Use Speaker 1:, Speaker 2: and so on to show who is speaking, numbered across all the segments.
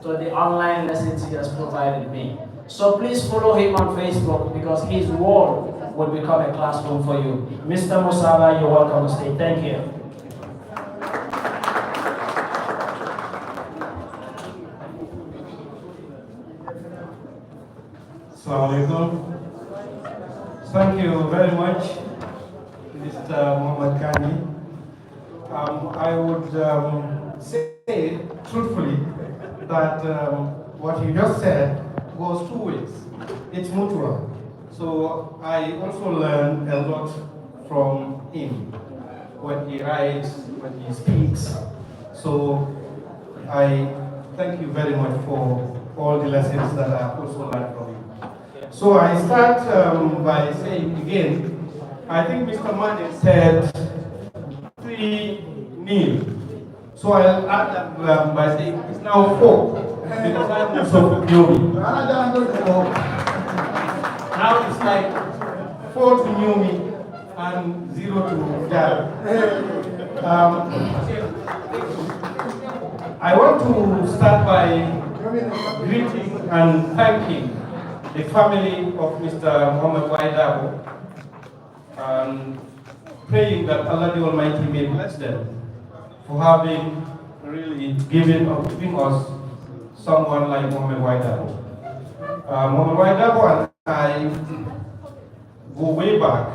Speaker 1: to the online lessons he has provided me. So please follow him on Facebook because his wall will become a classroom for you. Mr. Musaba, you're welcome to stay. Thank you.
Speaker 2: Assalamu alaikum. Thank you very much, Mr. Muhammad Kani. I would say truthfully that what you just said goes two ways. It's mutual. So I also learn a lot from him when he writes, when he speaks. So I thank you very much for all the lessons that I also learned from you. So I start by saying again, I think Mr. Mane said 3 kneel. So I'll add that by saying it's now 4 because I'm also newbie. So now it's like 4 to newbie and 0 to Jal. I want to start by greeting and thanking the family of Mr. Muhammad Waidabo and praying that Allah the Almighty may bless them for having really giving us someone like Muhammad Waidabo. Muhammad Waidabo and I go way back.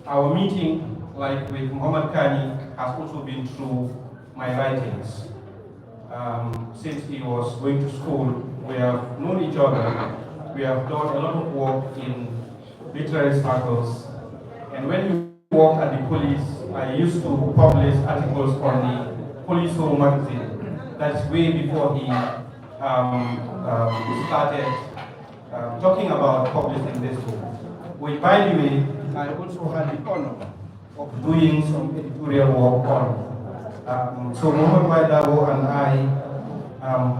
Speaker 2: Our meeting, like with Muhammad Kani, has also been through my writings. Since he was going to school, we have known each other. We have done a lot of work in literary circles. And when we worked at the police, I used to publish articles on the Police Home magazine. That's way before he started talking about publishing this book. Which, by the way, I also had the honor of doing some editorial work on. So Muhammad Waidabo and I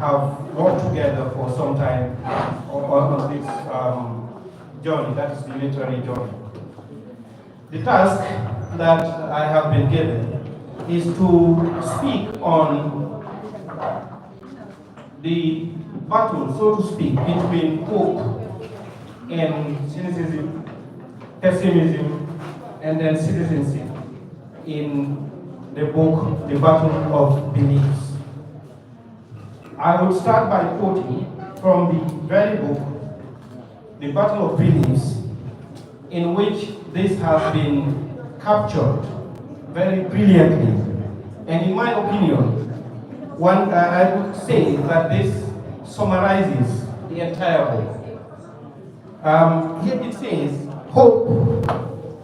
Speaker 2: have worked together for some time on this journey, that is the literary journey. The task that I have been given is to speak on the battle, so to speak, between hope and cynicism, pessimism, and then citizenship in the book, The Battle of Beliefs. I would start by quoting from the very book, The Battle of Beliefs, in which this has been captured very brilliantly. And in my opinion, I would say that this summarizes the entire book. Here it says, hope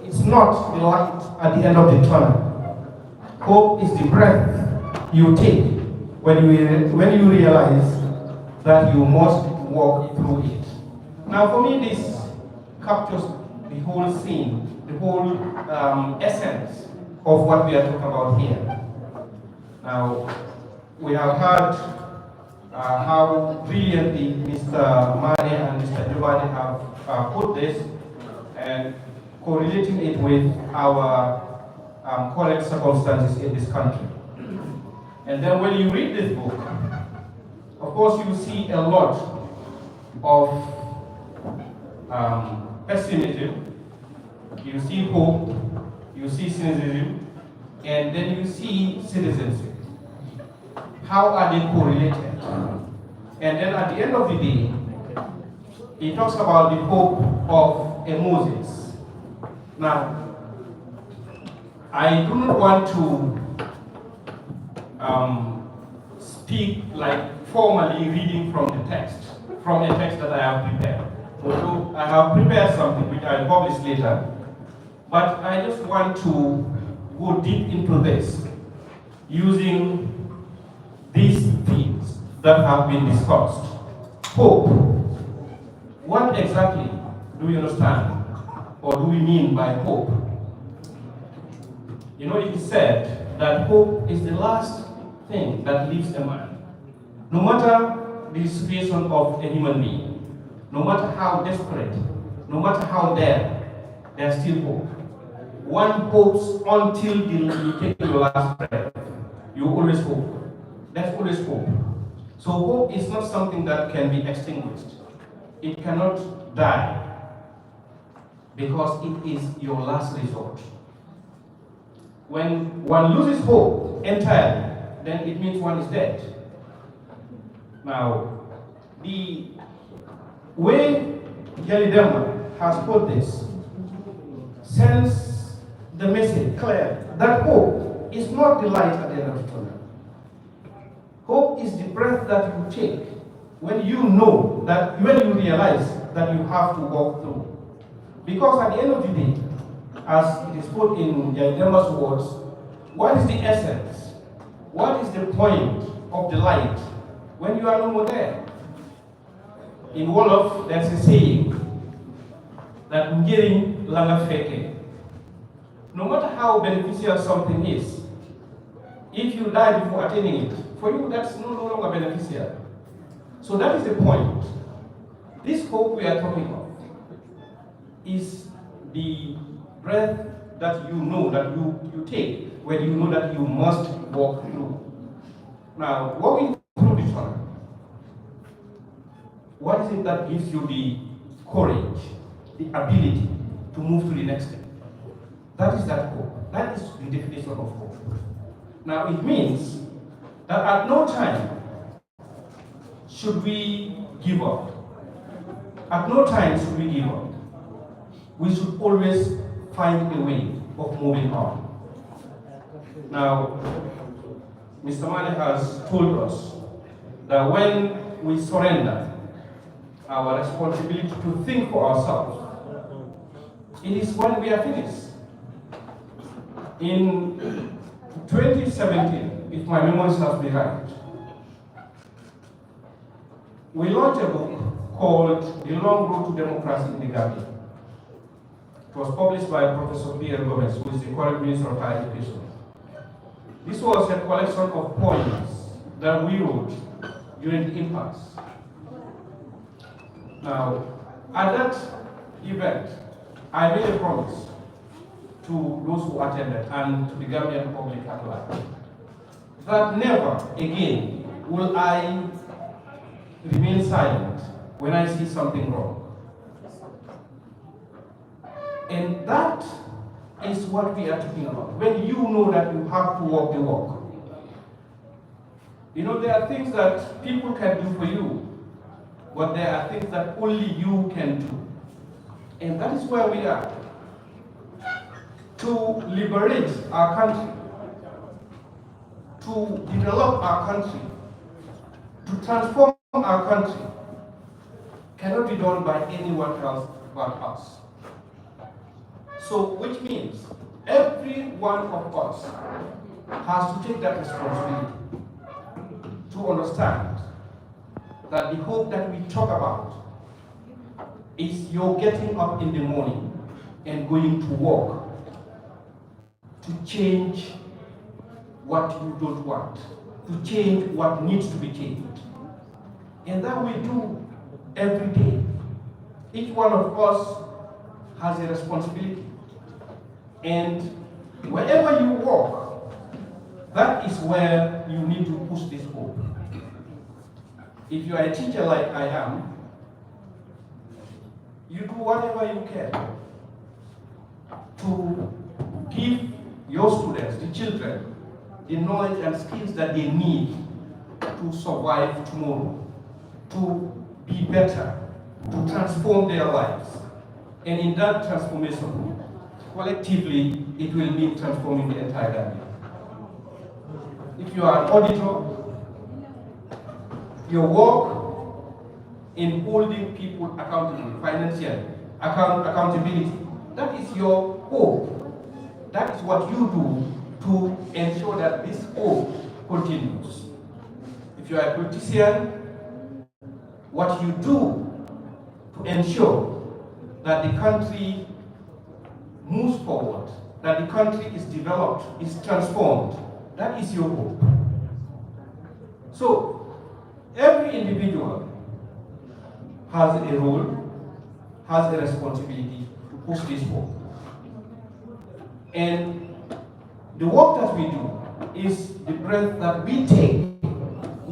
Speaker 2: is not the light at the end of the tunnel. Hope is the breath you take when you realize that you must walk through it. Now for me, this captures the whole scene, the whole essence of what we are talking about here. Now, we have heard how brilliantly Mr. Mane and Mr. Jubani have put this and correlating it with our current circumstances in this country. And then when you read this book, of course you see a lot of pessimism, you see hope, you see cynicism, and then you see citizenship. How are they correlated? And then at the end of the day, he talks about the hope of a Moses. Now, I do not want to speak like formally reading from the text, from a text that I have prepared. Although I have prepared something which I'll publish later, but I just want to go deep into this using these themes that have been discussed. Hope. What exactly do we understand or do we mean by hope? You know, it is said that hope is the last thing that leaves a man. No matter the situation of a human being, no matter how desperate, no matter how dead, there's still hope. One hopes until you take your last breath. You always hope. There's always hope. So hope is not something that can be extinguished. It cannot die because it is your last resort. When one loses hope entirely, then it means one is dead. Now, the way Gelidema has put this sends the message clear that hope is not the light at the end of the tunnel. Hope is the breath that you take when you know that, when you realize that you have to walk through. Because at the end of the day, as it is put in Gelidema's words, what is the essence? What is the point of the light when you are no more there? In Wolof, there's a saying that "Njering langa feke." No matter how beneficial something is, if you die before attaining it, for you that's no longer beneficial. So that is the point. This hope we are talking of is the breath that you know that you take when you know that you must walk through. Now, walking through this one, what is it that gives you the courage, the ability to move to the next step? That is that hope. That is the definition of hope. Now, it means that at no time should we give up. At no time should we give up. We should always find a way of moving on. Now, Mr. Mane has told us that when we surrender our responsibility to think for ourselves, it is when we are finished. In 2017, if my memory serves me right, we launched a book called The Long Road to Democracy in the Gambia. It was published by Professor Pierre Gomez, who is the current Minister of Higher Education. This was a collection of poems that we wrote during the impasse. Now, at that event, I made a promise to those who attended and to the Gambian public at large that never again will I remain silent when I see something wrong. And that is what we are talking about. When you know that you have to walk the walk. You know, there are things that people can do for you, but there are things that only you can do. And that is where we are. To liberate our country, to develop our country, to transform our country, cannot be done by anyone else but us. So, which means every one of us has to take that responsibility to understand that the hope that we talk about is your getting up in the morning and going to work to change what you don't want, to change what needs to be changed. And that we do every day. Each one of us has a responsibility. And wherever you walk, that is where you need to push this hope. If you are a teacher like I am, you do whatever you can to give your students, the children, the knowledge and skills that they need to survive tomorrow, to be better, to transform their lives. And in that transformation, collectively, it will mean transforming the entire Gambia. If you are an auditor, your work in holding people accountable, financially, accountability, that is your hope. That is what you do to ensure that this hope continues. If you are a politician, what you do to ensure that the country moves forward, that the country is developed, is transformed, that is your hope. So, every individual has a role, has a responsibility to push this hope. And the work that we do is the breath that we take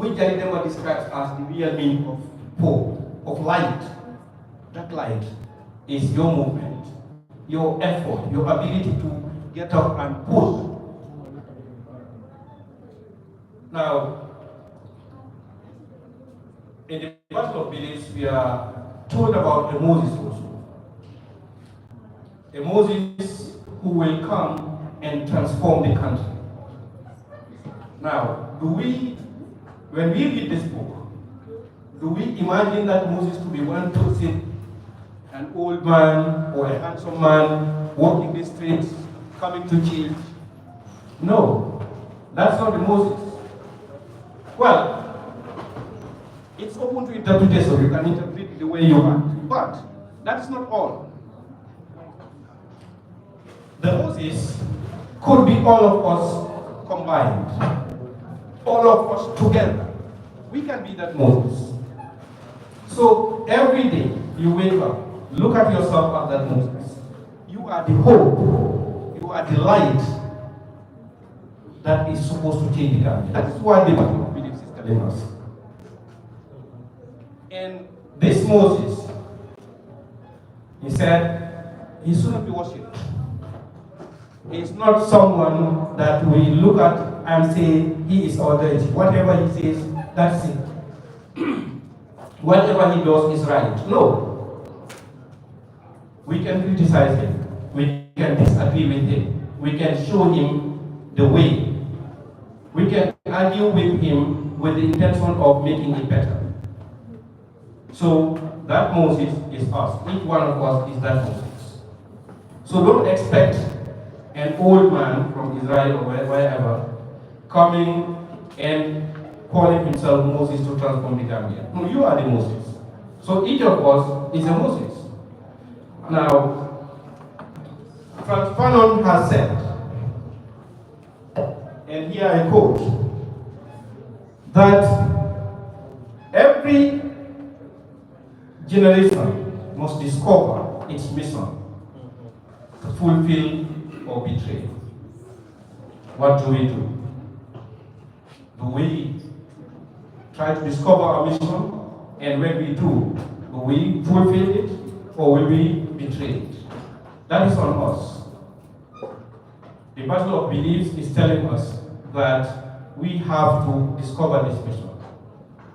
Speaker 2: which Jalidema describes as the real meaning of hope, of light. That light is your movement, your effort, your ability to get up and push. Now, in the Battle of Beliefs, we are told about a Moses also. A Moses who will come and transform the country. Now, when we read this book, do we imagine that Moses to be one person, an old man or a handsome man walking the streets, coming to church? No, that's not the Moses. Well, it's open to interpretation. You can interpret it the way you want. But that is not all. The Moses could be all of us combined. All of us together. We can be that Moses. So every day you wake up, look at yourself as that Moses. You are the hope. You are the light that is supposed to change the country. That is what the Battle of Beliefs is telling us. And this Moses, he said, he should not be worshipped. He's not someone that we look at and say he is our deity. Whatever he says, that's it. Whatever he does is right. No. We can criticize him. We can disagree with him. We can show him the way. We can argue with him with the intention of making it better. So that Moses is us. Each one of us is that Moses. So don't expect an old man from Israel or wherever coming and calling himself Moses to transform the Gambia. No, you are the Moses. So each of us is a Moses. Now, Franz Fanon has said, and here I quote, that every generation must discover its mission to fulfill or betray. What do? Do we try to discover our mission, and when we do we fulfill it, or will we betray it? That is on us. The Battle of Beliefs is telling us that we have to discover this mission.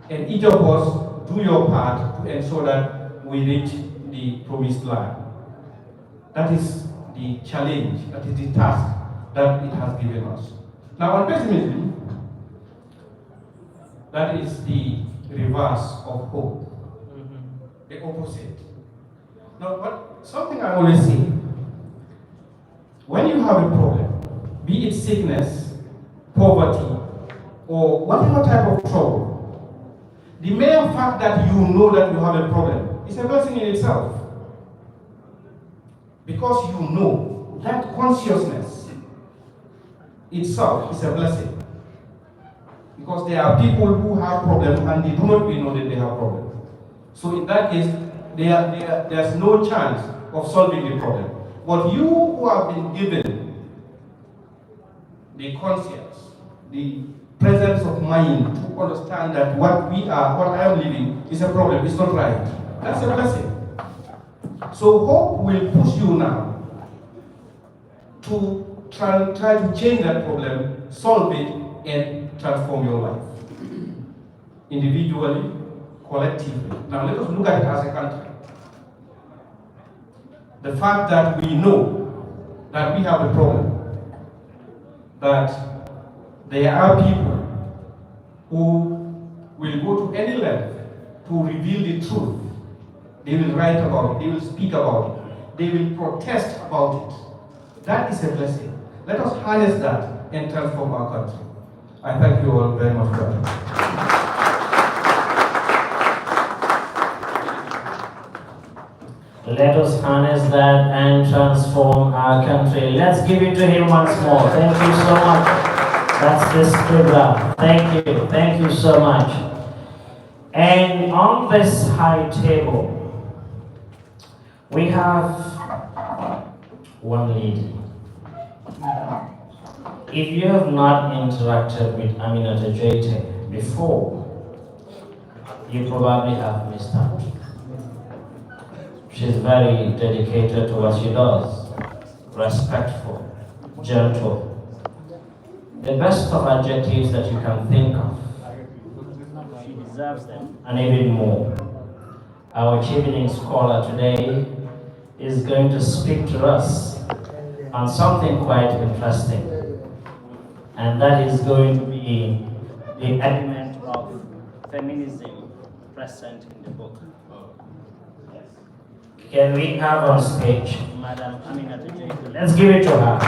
Speaker 2: And each of us do your part to ensure that we reach the promised land. That is the challenge, that is the task that it has given us. Now on pessimism, that is the reverse of hope, the opposite. Now, but something I always say, when you have a problem, be it sickness, poverty, or whatever type of trouble, the mere fact that you know that you have a problem is a blessing in itself. Because you know, that consciousness itself is a blessing. Because there are people who have problems and they do not even know that they have problems. So in that case, there's no chance of solving the problem. But you who have been given the conscience, the presence of mind to understand that what I am living is a problem, it's not right. That's a blessing. So hope will push you now to try to change that problem, solve it, and transform your life. Individually, collectively. Now let us look at it as a country. The fact that we know that we have a problem, that there are people who will go to any length to reveal the truth. They will write about it, they will speak about it, they will protest about it. That is a blessing. Let us harness that and transform our country. I thank you all very much for that.
Speaker 1: Let us harness that and transform our country. Let's give it to him once more. Thank you so much. That's this program. Thank you so much. And on this high table, we have one lady. If you have not interacted with Aminata Jete before, you probably have missed out. She's very dedicated to what she does, respectful, gentle. The best of adjectives that you can think of. She deserves them, and even more. Our evening scholar today is going to speak to us on something quite interesting, and that is going to be the element of feminism present in the book. Yes. Can we have on stage Madam Aminata Jaitu? Let's give it to her.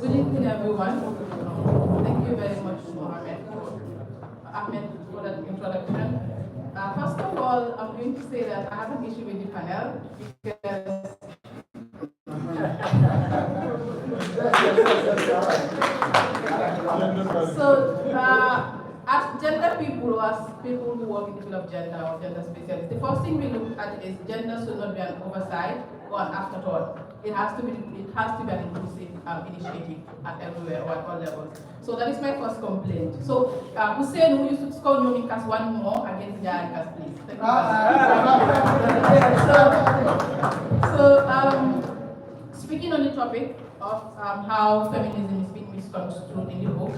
Speaker 3: Good evening, everyone. Thank you very much, Ahmed, for that introduction. First of all, I'm going to say that I have an issue with the panel because as gender people, or as people who work in the field of gender or gender specialists, the first thing we look at is gender should not be an oversight or an afterthought. It has to be an inclusive initiative at everywhere or at all levels. So that is my first complaint. So Hussein, who used to score Nomikas one more against Jarikas, please. Thank you. Speaking on the topic of how feminism is being misconstrued in the book,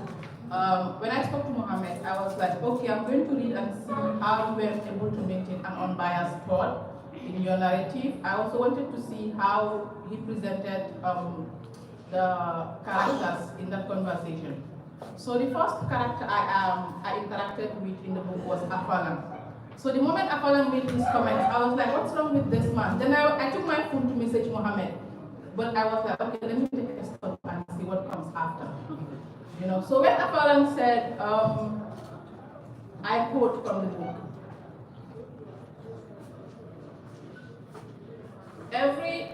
Speaker 3: when I spoke to Mohammed, I was like, okay, I'm going to read and see how you were able to maintain an unbiased thought in your narrative. I also wanted to see how he presented the characters in that conversation. So the first character I interacted with in the book was Afalan. So the moment Afalan made his comment, I was like, what's wrong with this man? Then I took my phone to message Mohammed. But I was like, okay, let me take a stop and see what comes after. You know, so when Afalan said, I quote from the book, every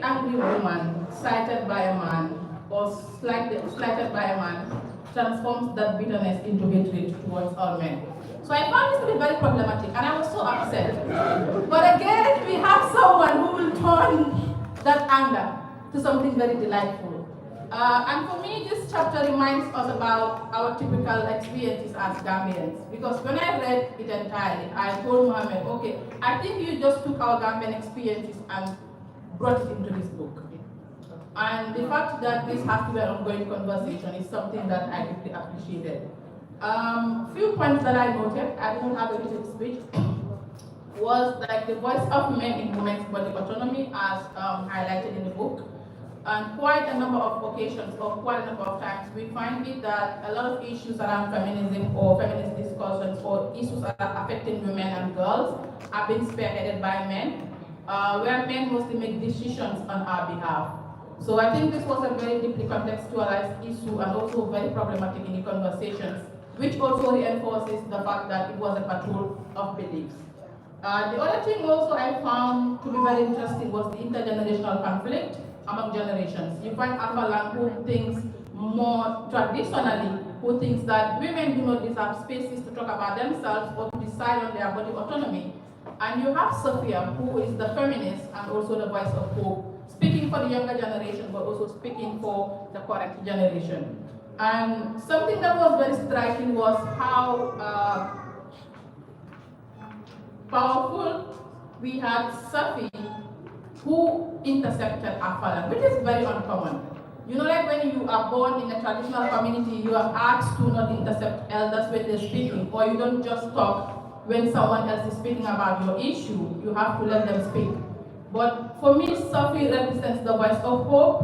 Speaker 3: angry woman cited by a man or slighted by a man transforms that bitterness into hatred towards all men. So I found this to be very problematic and I was so upset. But again, we have someone who will turn that anger to something very delightful. And for me, this chapter reminds us about our typical experiences as Gambians. Because when I read it entirely, I told Mohammed, okay, I think you just took our Gambian experiences and brought it into this book. And the fact that this has to be an ongoing conversation is something that I deeply appreciated. Few points that I noted, I didn't have a written speech, was like the voice of men in women's body autonomy as highlighted in the book. And quite a number of occasions, or quite a number of times, we find it that a lot of issues around feminism or feminist discussions or issues that are affecting women and girls are being spearheaded by men, where men mostly make decisions on our behalf. So I think this was a very deeply contextualized issue and also very problematic in the conversations, which also reinforces the fact that it was a patrol of beliefs. The other thing also I found to be very interesting was the intergenerational conflict among generations. You find Afalan who thinks more traditionally, who thinks that women do not deserve spaces to talk about themselves or to decide on their body autonomy. And you have Sophia, who is the feminist and also the voice of hope, speaking for the younger generation, but also speaking for the current generation. And something that was very striking was how powerful we had Sophie, who intercepted Afalan, which is very uncommon. You know, like when you are born in a traditional community, you are asked to not intercept elders when they're speaking, or you don't just talk when someone else is speaking about your issue. You have to let them speak. But for me, Sophie represents the voice of hope.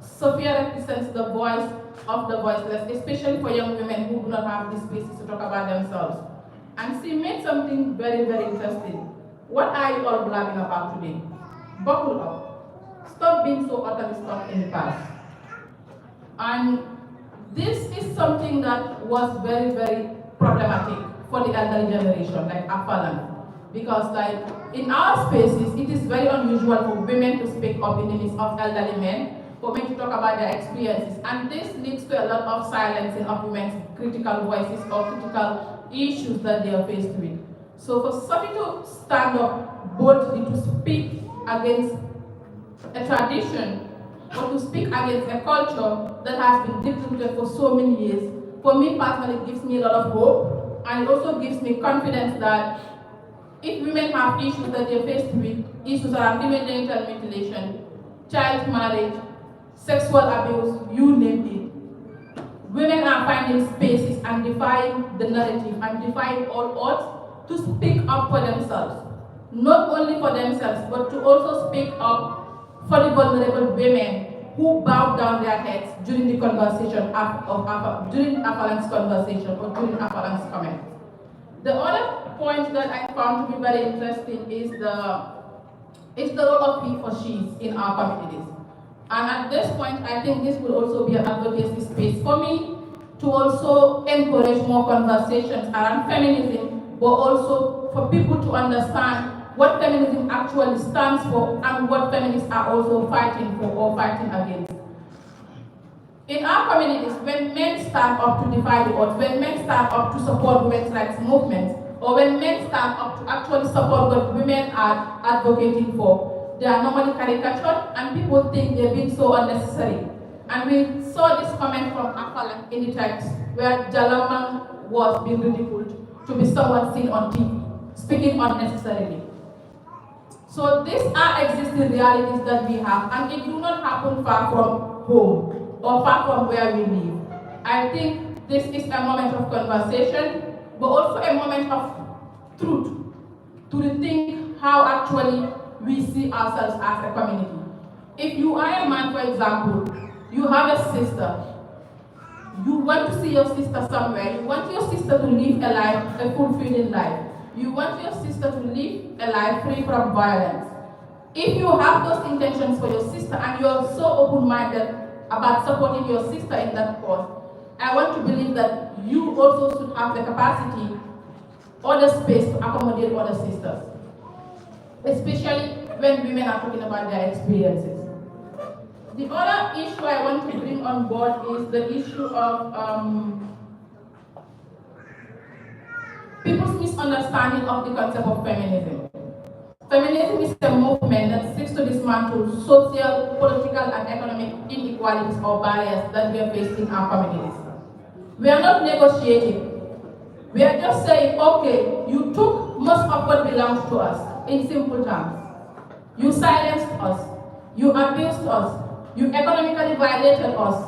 Speaker 3: Sophia represents the voice of the voiceless, especially for young women who do not have the spaces to talk about themselves. And she made something very, very interesting. What are you all blabbing about today? Buckle up. Stop being so utterly stuck in the past. And this is something that was very, very problematic for the elderly generation, like Afalan. Because like in our spaces, it is very unusual for women to speak up in the midst of elderly men, for men to talk about their experiences. And this leads to a lot of silencing of women's critical voices or critical issues that they are faced with. So for somebody to stand up boldly to speak against a tradition or to speak against a culture that has been deep-rooted for so many years, for me personally, it gives me a lot of hope, and it also gives me confidence that if women have issues that they're faced with, issues around female genital mutilation, child marriage, sexual abuse, you name it, women are finding spaces and defying the narrative and defying all odds to speak up for themselves. Not only for themselves, but to also speak up for the vulnerable women who bow down their heads during the conversation during Afalan's conversation or during Afalan's comment. The other point that I found to be very interesting is the role of he or she's in our communities. And at this point, I think this will also be an advocacy space for me to also encourage more conversations around feminism, but also for people to understand what feminism actually stands for and what feminists are also fighting for or fighting against. In our communities, when men stand up to defy the odds, when men stand up to support women's rights movements, or when men stand up to actually support what women are advocating for, they are normally caricatured and people think they're being so unnecessary. And we saw this comment from Afalan in the text where Jalaman was being ridiculed to be someone seen on TV, speaking unnecessarily. So these are existing realities that we have, and it do not happen far from home or far from where we live. I think this is a moment of conversation, but also a moment of truth, to rethink how actually we see ourselves as a community. If you are a man, for example, you have a sister, you want to see your sister somewhere, you want your sister to live a life, a fulfilling life. You want your sister to live a life free from violence. If you have those intentions for your sister and you're so open-minded about supporting your sister in that cause, I want to believe that you also should have the capacity or the space to accommodate other sisters, especially when women are talking about their experiences. The other issue I want to bring on board is the issue of people's misunderstanding of the concept of feminism. Feminism is a movement that seeks to dismantle social, political, and economic inequalities or barriers that we are facing in our communities. We are not negotiating. We are just saying, okay, you took most of what belongs to us, in simple terms. You silenced us. You abused us. You economically violated us.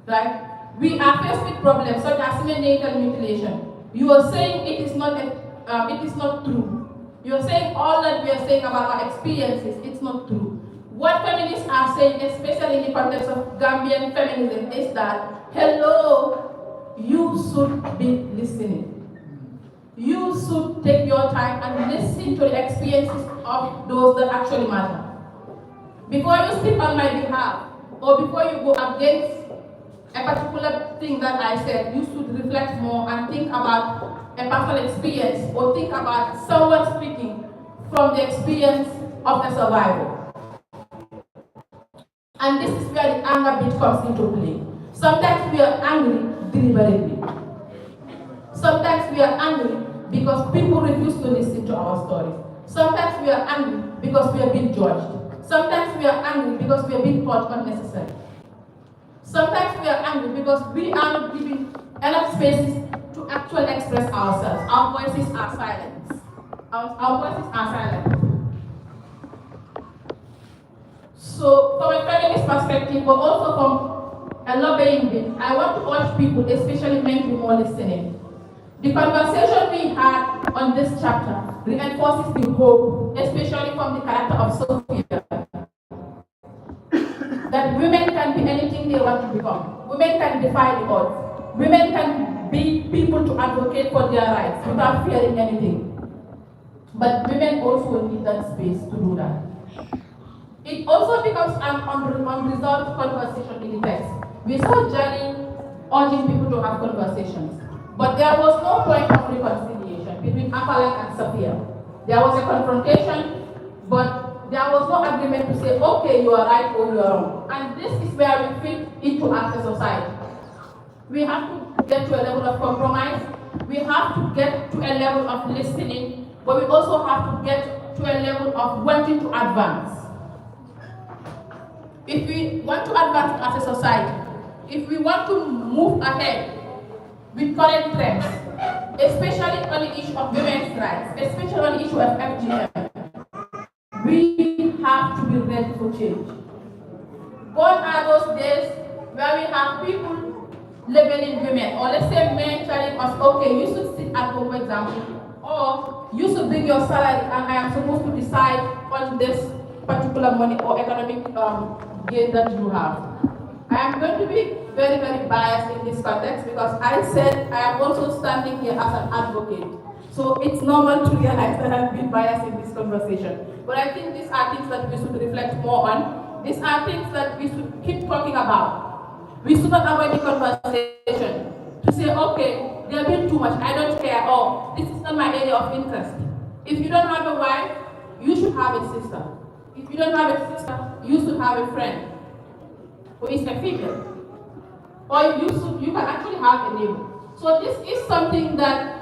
Speaker 3: Right? We are faced with problems such as genital mutilation. You are saying it is not true. You are saying all that we are saying about our experiences, it's not true. What feminists are saying, especially in the context of Gambian feminism, is that, hello, you should be listening. You should take your time and listen to the experiences of those that actually matter. Before you speak on my behalf, or before you go against a particular thing that I said, you should reflect more and think about a personal experience or think about someone speaking from the experience of a survivor. And this is where the anger bit comes into play. Sometimes we are angry deliberately. Sometimes we are angry because people refuse to listen to our stories. Sometimes we are angry because we are being judged. Sometimes we are angry because we are being thought unnecessary. Sometimes we are angry because we are not giving enough spaces to actually express ourselves. Our voices are silent. Our voices are silent. So from a feminist perspective, but also from a lobbying bit, I want to urge people, especially men who are listening. The conversation we had on this chapter reinforces the hope, especially from the character of Sophia, that women can be anything they want to become. Women can defy the odds. Women can be people to advocate for their rights without fearing anything. But women also need that space to do that. It also becomes an unresolved conversation in the text. We saw Jenny urging people to have conversations, but there was no point of reconciliation between Amalek and Sophia. There was a confrontation, but there was no agreement to say, okay, you are right or you are wrong. And this is where we fit into as a society. We have to get to a level of compromise. We have to get to a level of listening, but we also have to get to a level of wanting to advance. If we want to advance as a society, if we want to move ahead with current trends, especially on the issue of women's rights, especially on the issue of FGM, we have to be ready for change. Gone are those days where we have people labeling women, or let's say men telling us, okay, you should sit at home, for example, or you should bring your salary and I am supposed to decide on this particular money or economic gain that you have. I am going to be very, very biased in this context because I said I am also standing here as an advocate. So it's normal to realize that I've been biased in this conversation. But I think these are things that we should reflect more on. These are things that we should keep talking about. We should not avoid the conversation to say, okay, they're being too much, I don't care, or this is not my area of interest. If you don't have a wife, you should have a sister. If you don't have a sister, you should have a friend who is a female. Or you can actually have a neighbor. So this is something that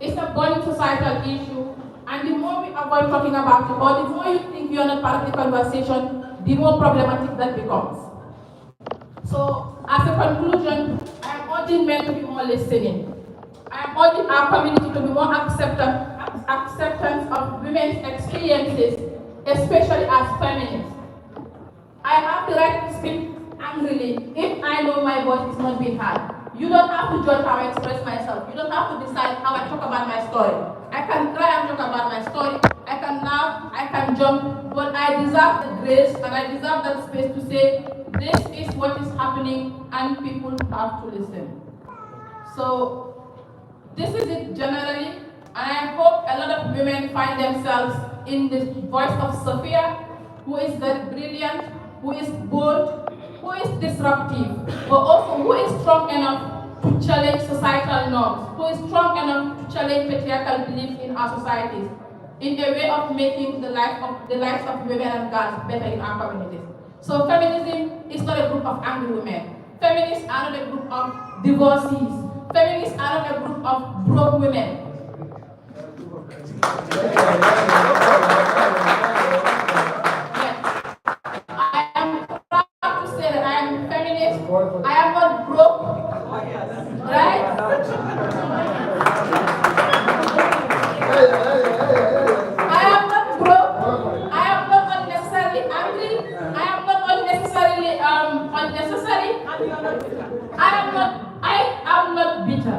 Speaker 3: is a burning societal issue, and the more we avoid talking about it, or the more you think you are not part of the conversation, the more problematic that becomes. So, as a conclusion, I am urging men to be more listening. I am urging our community to be more acceptance of women's experiences, especially as feminists. I have the right to speak angrily if I know my voice is not being heard. You don't have to judge how I express myself. You don't have to decide how I talk about my story. I can cry and talk about my story. I can laugh, I can jump, but I deserve the grace and I deserve that space to say, this is what is happening and people have to listen. So, this is it generally, and I hope a lot of women find themselves in the voice of Sophia, who is very brilliant, who is bold, who is disruptive, but also who is strong enough to challenge societal norms, who is strong enough to challenge patriarchal beliefs in our societies, in a way of making the lives of women and girls better in our communities. So feminism is not a group of angry women. Feminists are not a group of divorcees. Feminists are not a group of broke women. I am proud to say that I am feminist. I am not broke, right? I am not broke. I am not unnecessarily angry. I am not unnecessarily unnecessary. I am not bitter.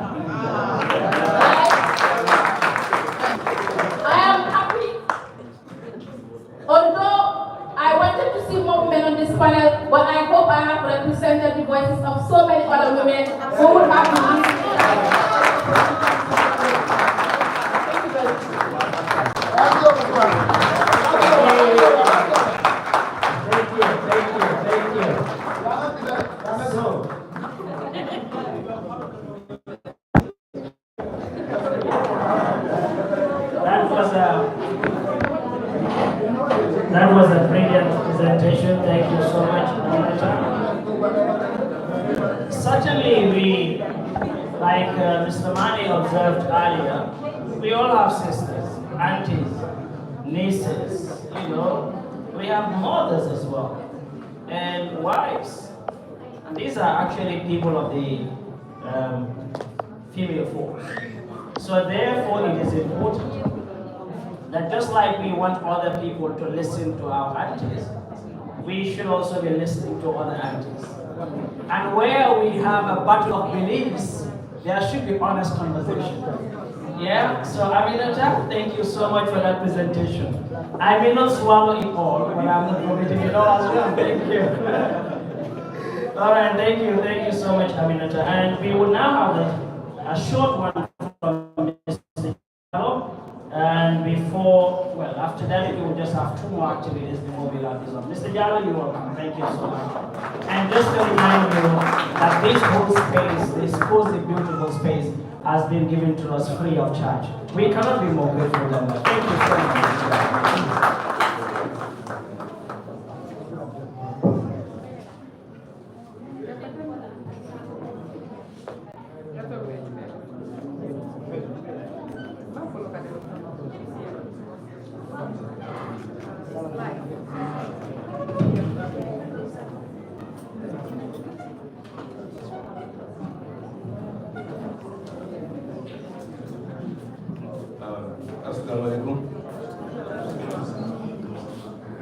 Speaker 3: I am happy. Although I wanted to see more women on this panel, but I hope I have represented the voices of so many other women who would have to listen. Thank you very much.
Speaker 1: Thank you. So, that was a brilliant presentation. Thank you so much, Anita. Certainly, we, like Mr. Mani observed earlier, we all have sisters, aunties, nieces, we have mothers as well, and wives. And these are actually people of the female force. So therefore, it is important that just like we want other people to listen to our aunties, we should also be listening to other aunties. And where we have a battle of beliefs, there should be honest conversation. Yeah, so Aminata, thank you so much for that presentation. I may not swallow it all, but I'm not vomiting it all as well. Thank you. All right, thank you so much, Aminata. And we will now have a short one from Mr. And before, well, After that, we will just have 2 more activities before we wrap this up. Mr. Jallo, you're welcome. Thank you so much. And just to remind you that this whole space, this cozy, beautiful space, has been given to us free of charge. We cannot be more grateful than that. Thank you so much.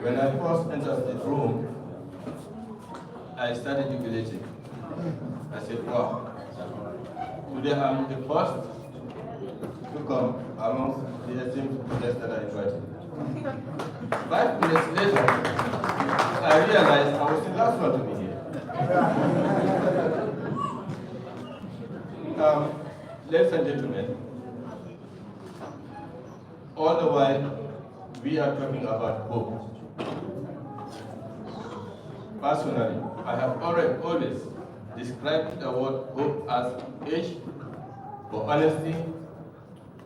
Speaker 4: When I first entered the room, I started jubilating. I said, wow, today I'm the first to come amongst the esteemed guests that I invited. 5 minutes later, I realized I was the last one to be here. Ladies and gentlemen, all the while we are talking about hope. Personally, I have always described the word hope as H for honesty,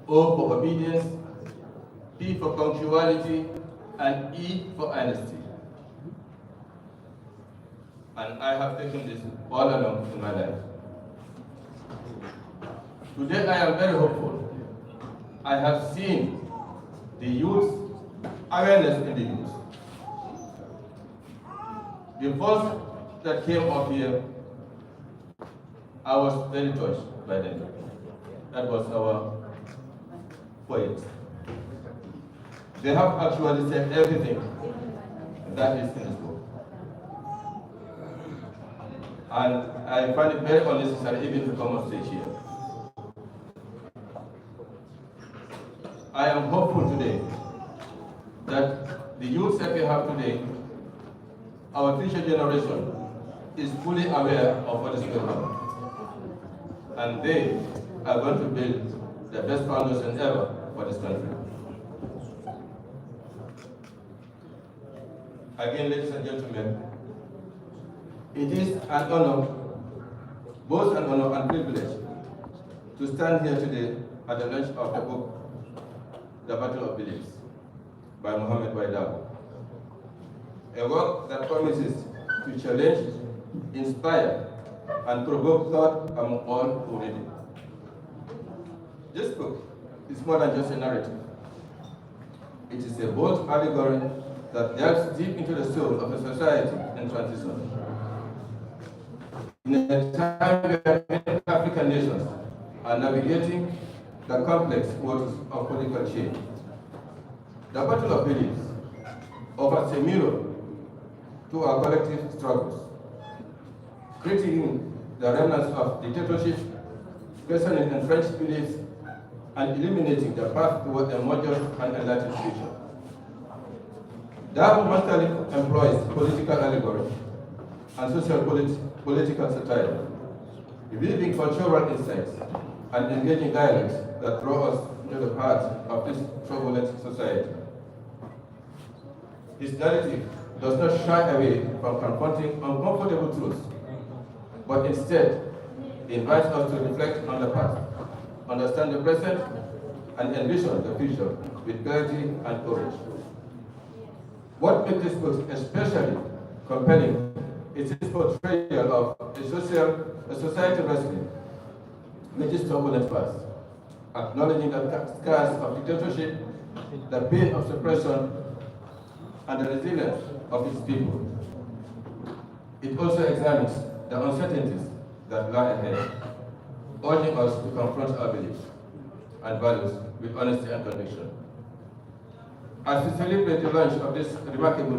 Speaker 4: O for obedience, P for punctuality, and E for honesty. And I have taken this all along in my life. Today I am very hopeful. I have seen the youth, awareness in the youth. The first that came up here, I was very touched by them. That was our poet. They have actually said everything that is in this book. And I find it very unnecessary even to come on stage here. I am hopeful today that the youth that we have today, our future generation, is fully aware of what is going on. And they are going to build the best foundation ever for this country. Again, ladies and gentlemen, it is an honor, both an honor and privilege, to stand here today at the launch of the book, The Battle of Beliefs, by Mohammed Waidao. A work that promises to challenge, inspire, and provoke thought among all who read it. This book is more than just a narrative. It is a bold allegory that delves deep into the soul of a society in transition. In a time where many African nations are navigating the complex waters of political change, the Battle of Beliefs offers a mirror to our collective struggles, critiquing the remnants of dictatorship, questioning entrenched beliefs, and illuminating the path toward a more just and enlightened future. That mentally employs political allegory and social political satire, revealing cultural insights and engaging dialogues that draw us into the heart of this turbulent society. His narrative does not shy away from confronting uncomfortable truths, but instead invites us to reflect on the past, understand the present, and envision the future with clarity and courage. What makes this book especially compelling is its portrayal of a society wrestling with this turbulent past, acknowledging the scars of dictatorship, the pain of suppression, and the resilience of its people. It also examines the uncertainties that lie ahead, urging us to confront our beliefs and values with honesty and conviction. As we celebrate the launch of this remarkable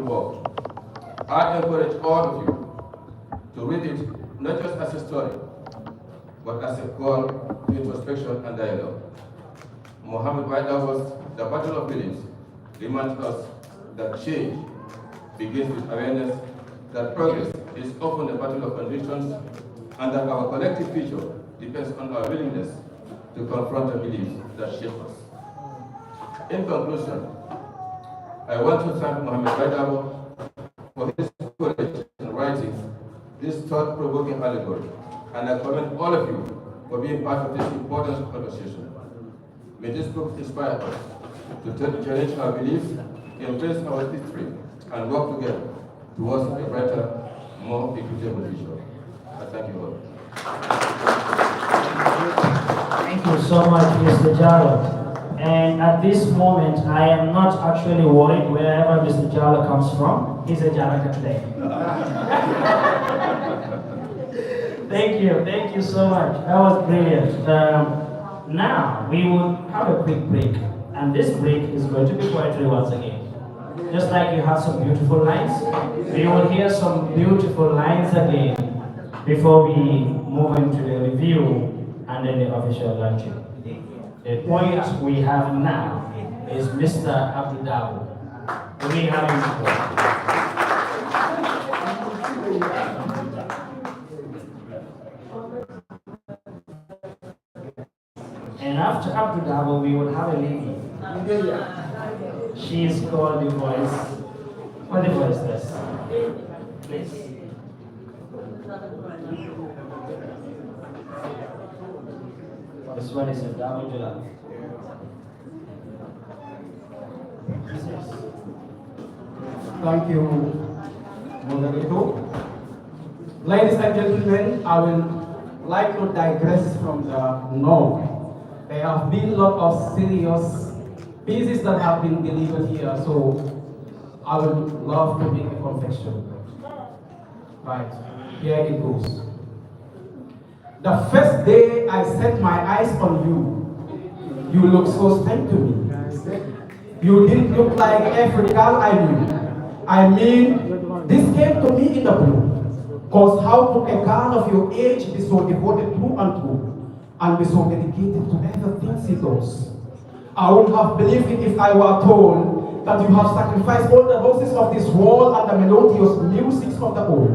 Speaker 4: work, I encourage all of you to read it not just as a story, but as a call to introspection and dialogue. Mohammed Waida's The Battle of Beliefs reminds us that change begins with awareness, that progress is often a battle of convictions, and that our collective future depends on our willingness to confront the beliefs that shape us. In conclusion, I want to thank Mohammed Baidabo for his courage in writing this thought-provoking allegory, and I commend all of you for being part of this important conversation. May this book inspire us to challenge our beliefs, embrace our history, and work together towards a brighter, more equitable future. I thank you all.
Speaker 1: Thank you so much, Mr. Jallo. And at this moment, I am not actually worried wherever Mr. Jallo comes from. He's a Jaraka today. Thank you so much. That was brilliant. Now, we will have a quick break. And this break is going to be poetry once again. Just like you have some beautiful lines, we will hear some beautiful lines again before we move into the review and then the official launching. The poet we have now is Mr. Abdul. We have him. And after Abdul, we will have a lady. She is called the voice. What the voice does? Please. This one is a double Jula.
Speaker 2: Thank you, moderator. Ladies and gentlemen, I will like to digress from the norm. There have been a lot of serious pieces that have been delivered here, so I would love to make a confession. Right, here it goes. The first day I set my eyes on you, you looked so strange to me. You didn't look like every girl I knew. I mean, this came to me in the blue. Cause how could a girl of your age be so devoted through and through, and be so dedicated to everything she does? I would have believed it if I were told that you have sacrificed all the roses of this world and the melodious music of the old.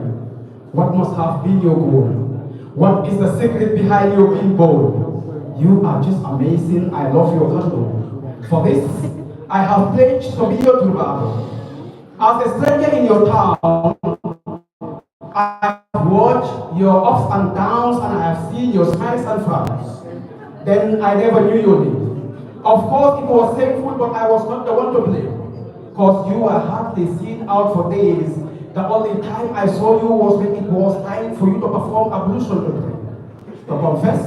Speaker 2: What must have been your goal? What is the secret behind your being bold? You are just amazing. I love your handle. For this, I have pledged to be your troubadour. As a stranger in your town, I have watched your ups and downs, and I have seen your smiles and frowns. Then I never knew your name. Of course, it was shameful, but I was not the one to blame. Cause you were hardly seen out for days. The only time I saw you was when it was time for you to perform ablution to pray. To confess,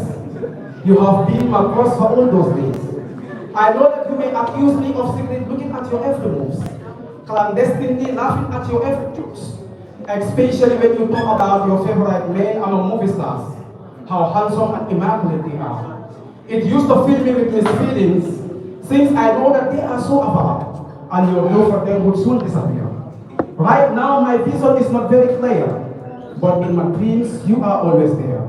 Speaker 2: you have been my cross for all those days. I know that you may accuse me of secretly looking at your every moves, clandestinely laughing at your every jokes, especially when you talk about your favorite men among movie stars, how handsome and immaculate they are. It used to fill me with misfeelings, since I know that they are so apart, and your love for them would soon disappear. Right now, my vision is not very clear, but in my dreams, you are always there.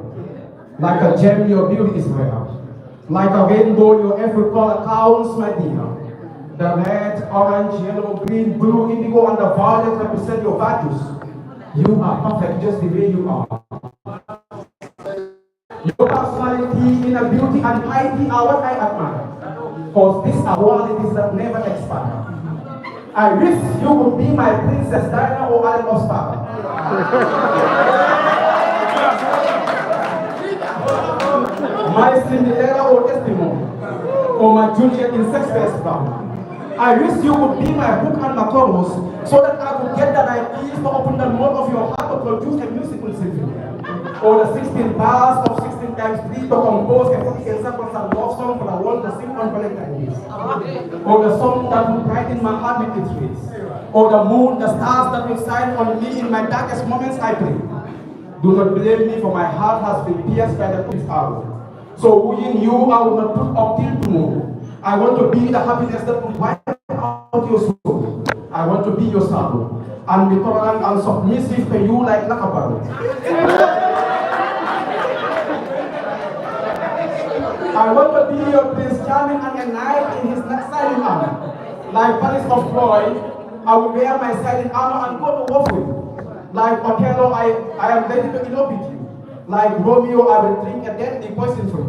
Speaker 2: Like a gem, your beauty is rare. Like a rainbow, your every color counts, my dear. The red, orange, yellow, green, blue, indigo, and the violet represent your values. You are perfect just the way you are. Your personality, inner beauty, and piety are what I admire. Because these are qualities that never expire. I wish you would be my Princess Diana or Alan Oscar. My Cinderella or Desdemona, or my Juliet in Shakespeare's play. I wish you would be my Hook and Macaros, so that I could get the ideas to open the mouth of your heart to produce a musical symphony. Or the 16 bars of 16 times 3 to compose a 40 seconds and love song for the world to sing on Valentine's Day. Or the song that will brighten my heart with its rays. Or the moon, the stars that will shine on me in my darkest moments, I pray. Do not blame me, for my heart has been pierced by the prince arrow. So wooing you, I will not put up till tomorrow. I want to be the happiness that will wipe out your soul. I want to be your sorrow, and be tolerant and submissive to you like Lakabaru. I want to be your Prince Charming and a knight in his silent armor. Like Palace of Troy, I will wear my silent armor and go to war with you. Like Othello, I am ready to elope with you. Like Romeo, I will drink a deadly poison for you.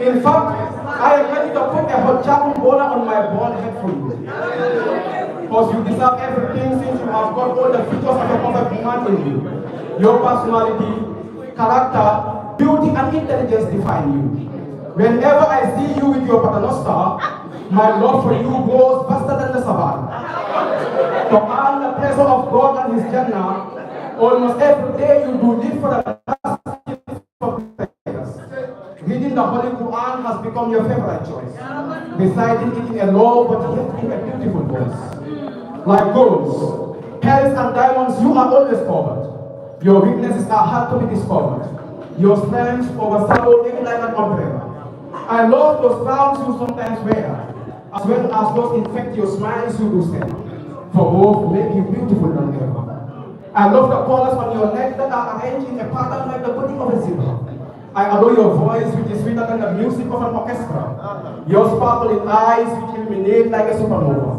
Speaker 2: In fact, I am ready to put a hot chocolate bonnet on my bald head for you. Because you deserve everything since you have got all the features of a perfect woman in you. Your personality, character, beauty, and intelligence define you. Whenever I see you with your paternoster, my love for you grows faster than the savannah. To earn the pleasure of God and His Jannah, almost every day you do live for the last prayers. Reading the Holy Quran has become your favorite choice. Reciting it in a low but yet in a beautiful voice. Like golds, pearls and diamonds, you are always covered. Your weaknesses are hard to be discovered. Your strength overshadows even like an umbrella. I love those crowns you sometimes wear, as well as those infectious smiles you do send. For both make you beautiful than ever. I love the colors on your neck that are arranged in a pattern like the body of a zebra. I adore your voice, which is sweeter than the music of an orchestra. Your sparkling eyes, which illuminate like a supernova.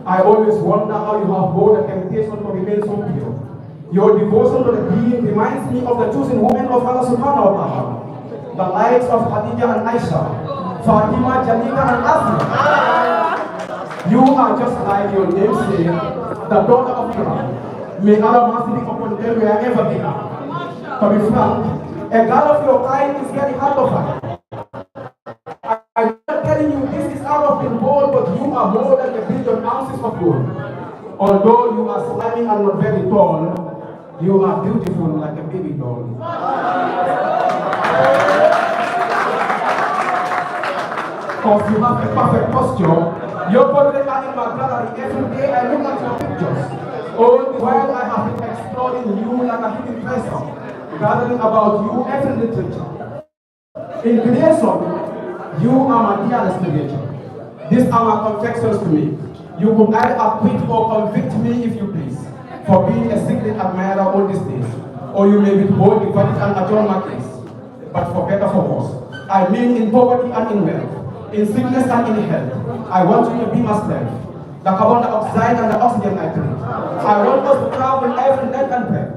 Speaker 2: I always wonder how you have borne the temptation to remain so pure. Your devotion to the being reminds me of the chosen women of Allah subhanahu wa ta'ala. The likes of Khadija and Aisha, Fatima, Jalika, and Asma. You are just like your namesake, the daughter of Iran. May Allah mercy be upon them wherever they are. To be frank, a girl of your kind is very hard to find. I'm not telling you this is out of the world, but you are more than a billion ounces of gold. Although you are slimy and not very tall, you are beautiful like a baby doll. Because you have a perfect posture, your portrait are in my gallery. Every day I look at your pictures. All the while I have been exploring you like a hidden treasure, gathering about you every literature. In creation, you are my dearest creature. These are my confessions to me. You could either acquit or convict me if you please, for being a secret admirer all these days. Or you may withhold the verdict and adjourn my case. But for better for worse, I mean in poverty and in wealth, in sickness and in health, I want you to be my slave. The carbon dioxide and the oxygen I breathe. I want us to travel every night and breath.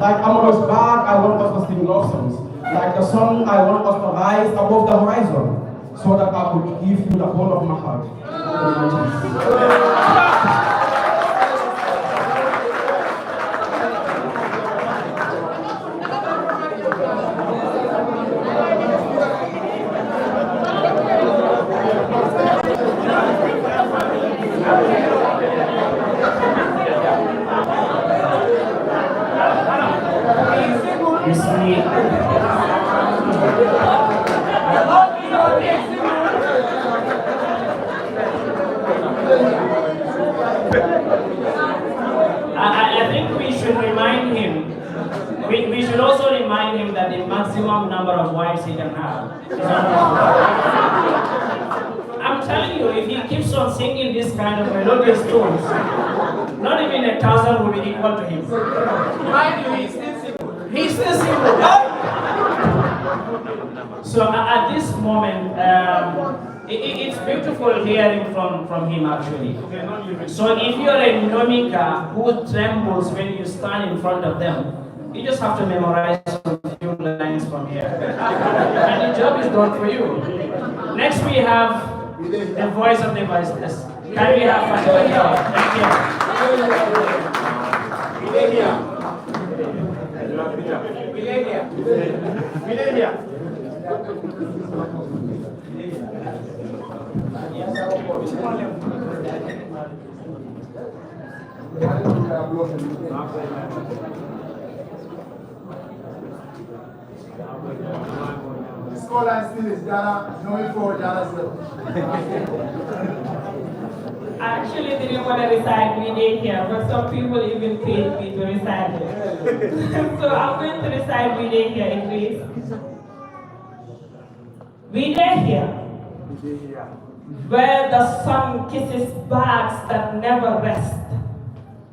Speaker 2: Like Amorous Bard, I want us to sing love songs. Like the sun, I want us to rise above the horizon, so that I could give you the whole of my heart.
Speaker 1: You see, I think we should remind him, we should also remind him that the maximum number of wives he can have is I'm telling you, if he keeps on singing this kind of melodious tones, not even 1,000 will be equal to him. Mind you, he's still single. He's still single. So at this moment, it's beautiful hearing from him actually. So if you're a Nomika who trembles when you stand in front of them, you just have to memorize a few lines from here. And the job is done for you. Next we have the voice of the voiceless. Can we have Fatima? Thank you.
Speaker 5: Scholar still is Ghana, knowing for Ghana self.
Speaker 6: I actually didn't want to recite we did here, but some people even paid me to recite it. So I'm going to recite we did here in Greece. We did here, where the sun kisses backs that never rest,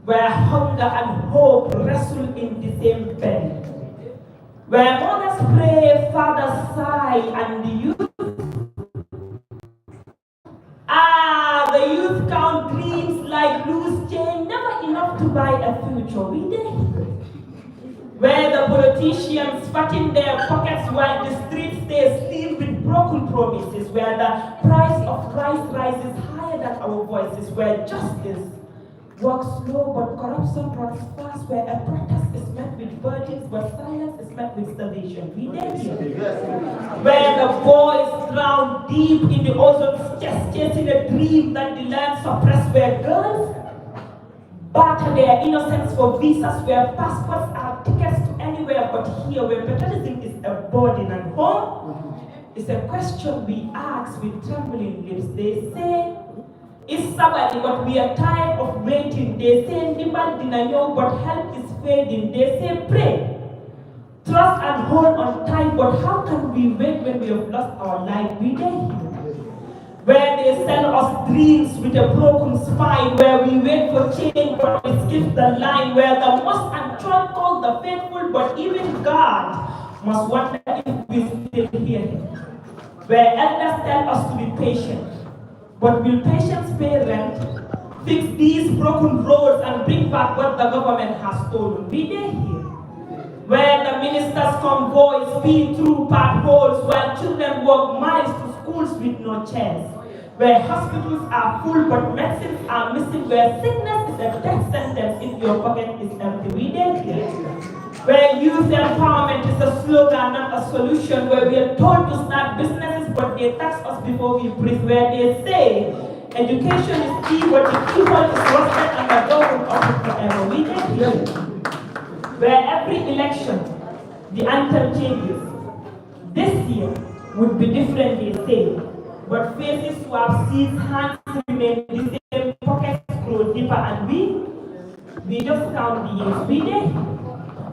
Speaker 6: where hunger and hope wrestle in the same bed, where mothers pray, fathers sigh, and the youth the youth count dreams like loose change, never enough to buy a future. We did. Where the politicians fatten their pockets while the streets stay filled with broken promises, where the price of rice rises higher than our voices, where justice works slow but corruption runs fast, where a protest is met with verdicts, but silence is met with starvation. We dare here. Where the boys drown deep in the ocean, just chasing a dream that the land suppressed, where girls barter their innocence for visas, where passports are tickets to anywhere but here, where patriotism is a burden and home is a question we ask with trembling lips. They say, it's somebody, but we are tired of waiting. They say, Nimal Dinanyo, but help is fading. They say, pray, trust and hold on tight, but how can we wait when we have lost our life? We dare here. Where they sell us dreams with a broken spine, where we wait for change but we skip the line, where the most untried call the faithful, but even God must wonder if we still hear him. Where elders tell us to be patient, but will patience pay rent, fix these broken roads and bring back what the government has stolen? We dare here. Where the minister's convoy speed through potholes while children walk miles to schools with no chairs. Where hospitals are full but medicines are missing. Where sickness is a death sentence if your pocket is empty. We dare here. Where youth empowerment is a slogan, not a solution. Where we are told to start businesses but they tax us before we breathe. Where they say education is key but the keyboard is rusted and the door will open forever. We dare here. Where every election, the anthem changes. This year would be different, they say, but faces swap seats, hands remain the same, pockets grow deeper, and we just count the years. We did.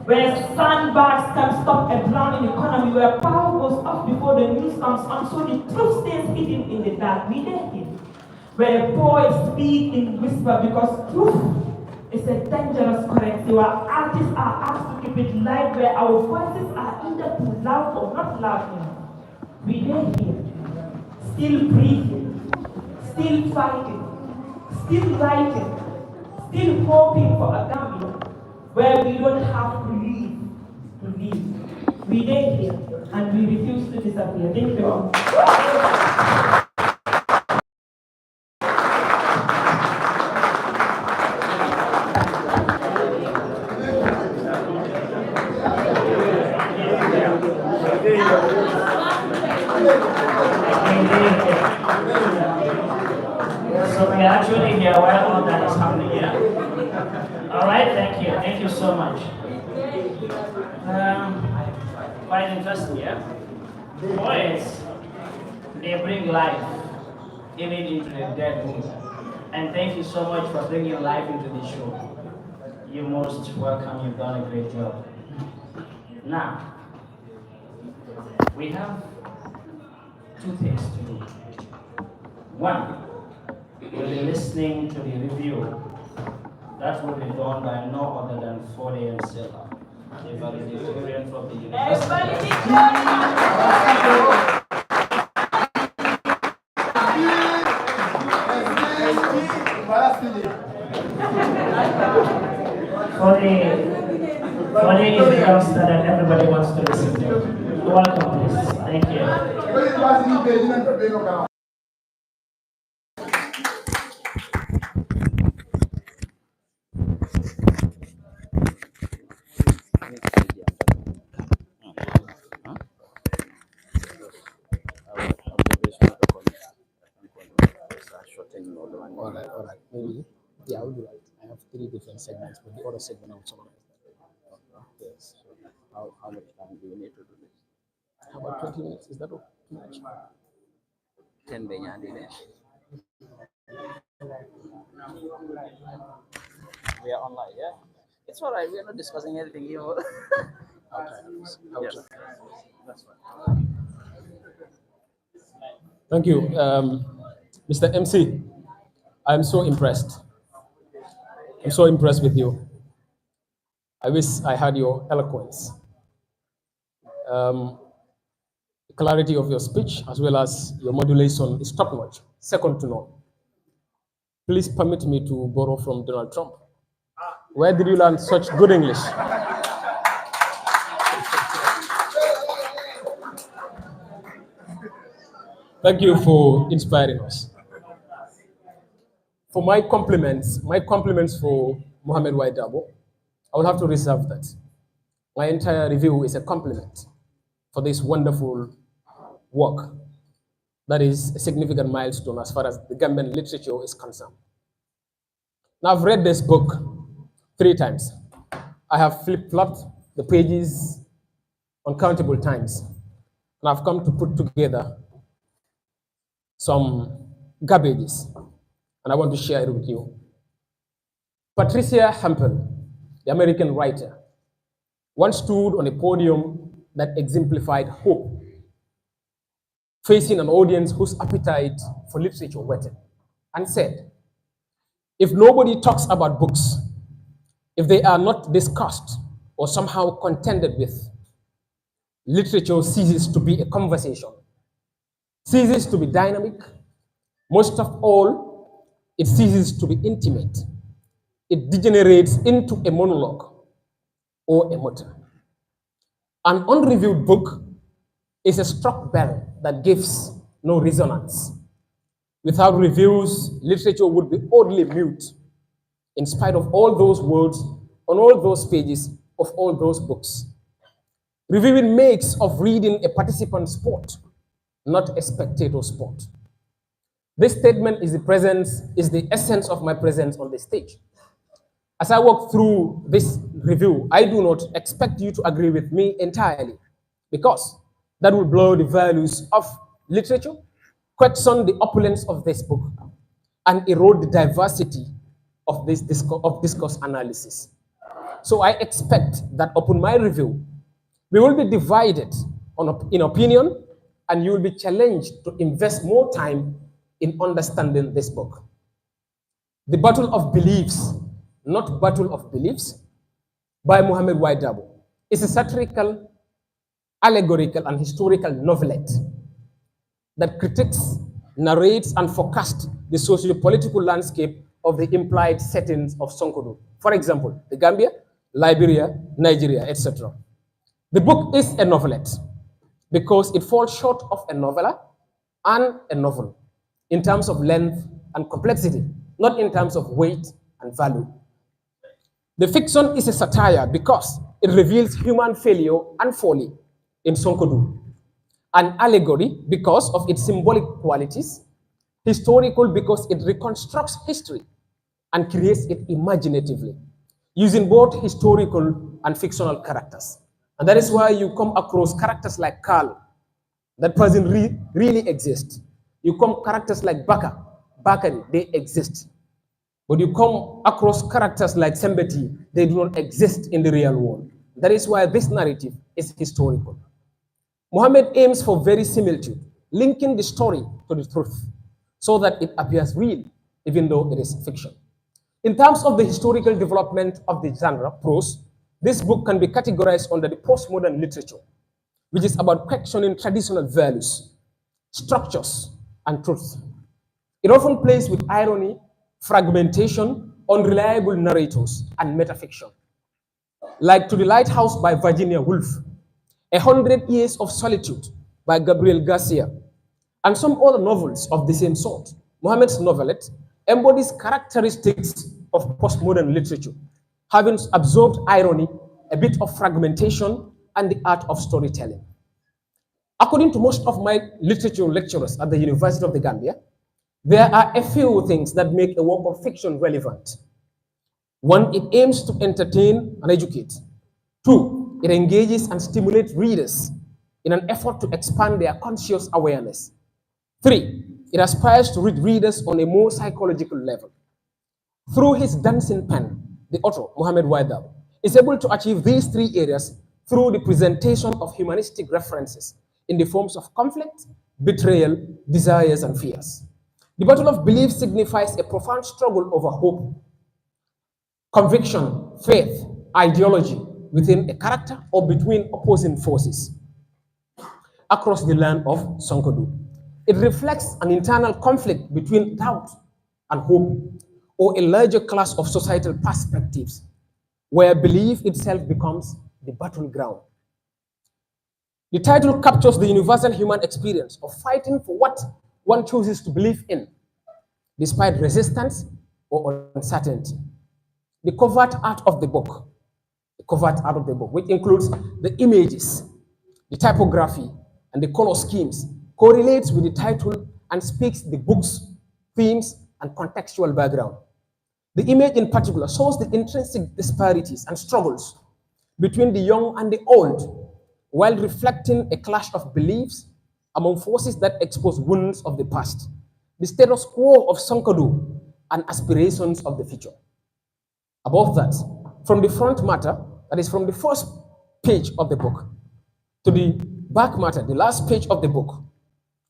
Speaker 6: Where sandbags can stop a drowning economy, where power goes off before the news comes on, so the truth stays hidden in the dark. We did. Where poets speak in whisper because truth is a dangerous currency, where artists are asked to keep it light, where our voices are either too loud or not loud enough. We dare here, still breathing, still fighting, still writing, still hoping for a Gambia where we don't have to leave. We dare here, and we refuse to disappear. Thank you all.
Speaker 1: So we are actually here while all that is happening here. All right, thank you so much. Quite interesting, yeah. Poets, they bring life even into the dead mood. And thank you so much for bringing life into the show. You're most welcome. You've done a great job. Now, we have two things to do. One, we'll be listening to the review that will be done by no other than 4am Silva, the valedictorian from the university. For the is the youngster that everybody wants to listen to. Welcome, please. Thank you.
Speaker 7: All right. Maybe. Yeah, I will do that. I have 3 different segments, but the other segment I will summarize that. Yes.
Speaker 8: How much time do you need to do this?
Speaker 7: How about 20 minutes? Is that too much?
Speaker 8: 10 days. We are online, yeah? It's all right. We are not discussing anything here.
Speaker 7: Okay.
Speaker 8: Yes.
Speaker 7: That's fine. Thank you, Mr. MC. I'm so impressed. I'm so impressed with you. I wish I had your eloquence, the clarity of your speech, as well as your modulation is top-notch, second to none. Please permit me to borrow from Donald Trump. Where did you learn such good English? Thank you for inspiring us. For my compliments for Mohammed Waidabo, I will have to reserve that. My entire review is a compliment for this wonderful work that is a significant milestone as far as the Gambian literature is concerned. Now, I've read this book 3 times. I have flip-flopped the pages uncountable times, and I've come to put together some garbages, and I want to share it with you. Patricia Hampel, the American writer, once stood on a podium that exemplified hope, facing an audience whose appetite for literature whetted, and said, if nobody talks about books, if they are not discussed or somehow contended with, literature ceases to be a conversation, ceases to be dynamic. Most of all, it ceases to be intimate. It degenerates into a monologue or a motto. An unreviewed book is a struck bell that gives no resonance. Without reviews, literature would be oddly mute, in spite of all those words on all those pages of all those books. Reviewing makes of reading a participant sport, not a spectator sport. This statement is the essence of my presence on the stage. As I walk through this review, I do not expect you to agree with me entirely, because that will blow the values of literature, question the opulence of this book, and erode the diversity of this discourse analysis. So I expect that upon my review, we will be divided in opinion, and you will be challenged to invest more time in understanding this book. The Battle of Beliefs, not Battle of Beliefs, by Mohammed Waidabo, is a satirical, allegorical, and historical novelette that critiques, narrates, and forecasts the socio-political landscape of the implied settings of Sonkodo. For example, the Gambia, Liberia, Nigeria, etc. The book is a novelette because it falls short of a novella and a novel in terms of length and complexity, not in terms of weight and value. The fiction is a satire because it reveals human failure and folly in Sonkodu. An allegory because of its symbolic qualities, historical because it reconstructs history and creates it imaginatively, using both historical and fictional characters. And that is why you come across characters like Carl. That person really exists. You come characters like Bakari, they exist. But you come across characters like Sembeti, they do not exist in the real world. That is why this narrative is historical. Muhammad aims for verisimilitude, linking the story to the truth, so that it appears real, even though it is fiction. In terms of the historical development of the genre, prose, this book can be categorized under the postmodern literature, which is about questioning traditional values, structures, and truth. It often plays with irony, fragmentation, unreliable narrators, and metafiction. Like To the Lighthouse by Virginia Woolf, 100 Years of Solitude by Gabriel Garcia, and some other novels of the same sort. Muhammad's novelette embodies characteristics of postmodern literature, having absorbed irony, a bit of fragmentation, and the art of storytelling. According to most of my literature lecturers at the University of the Gambia, there are a few things that make a work of fiction relevant. One, it aims to entertain and educate. Two, it engages and stimulates readers in an effort to expand their conscious awareness. Three, it aspires to read readers on a more psychological level. Through his dancing pen, the author, Mohammed Waidab, is able to achieve these 3 areas through the presentation of humanistic references in the forms of conflict, betrayal, desires, and fears. The battle of belief signifies a profound struggle over hope, conviction, faith, ideology within a character or between opposing forces across the land of Sonkodu. It reflects an internal conflict between doubt and hope, or a larger class of societal perspectives, where belief itself becomes the battleground. The title captures the universal human experience of fighting for what one chooses to believe in, despite resistance or uncertainty. The covert art of the book, which includes the images, the typography, and the color schemes, correlates with the title and speaks the book's themes and contextual background. The image in particular shows the intrinsic disparities and struggles between the young and the old, while reflecting a clash of beliefs among forces that expose wounds of the past, the status quo of Sankado, and aspirations of the future. Above that, from the front matter, that is from the first page of the book, to the back matter, the last page of the book,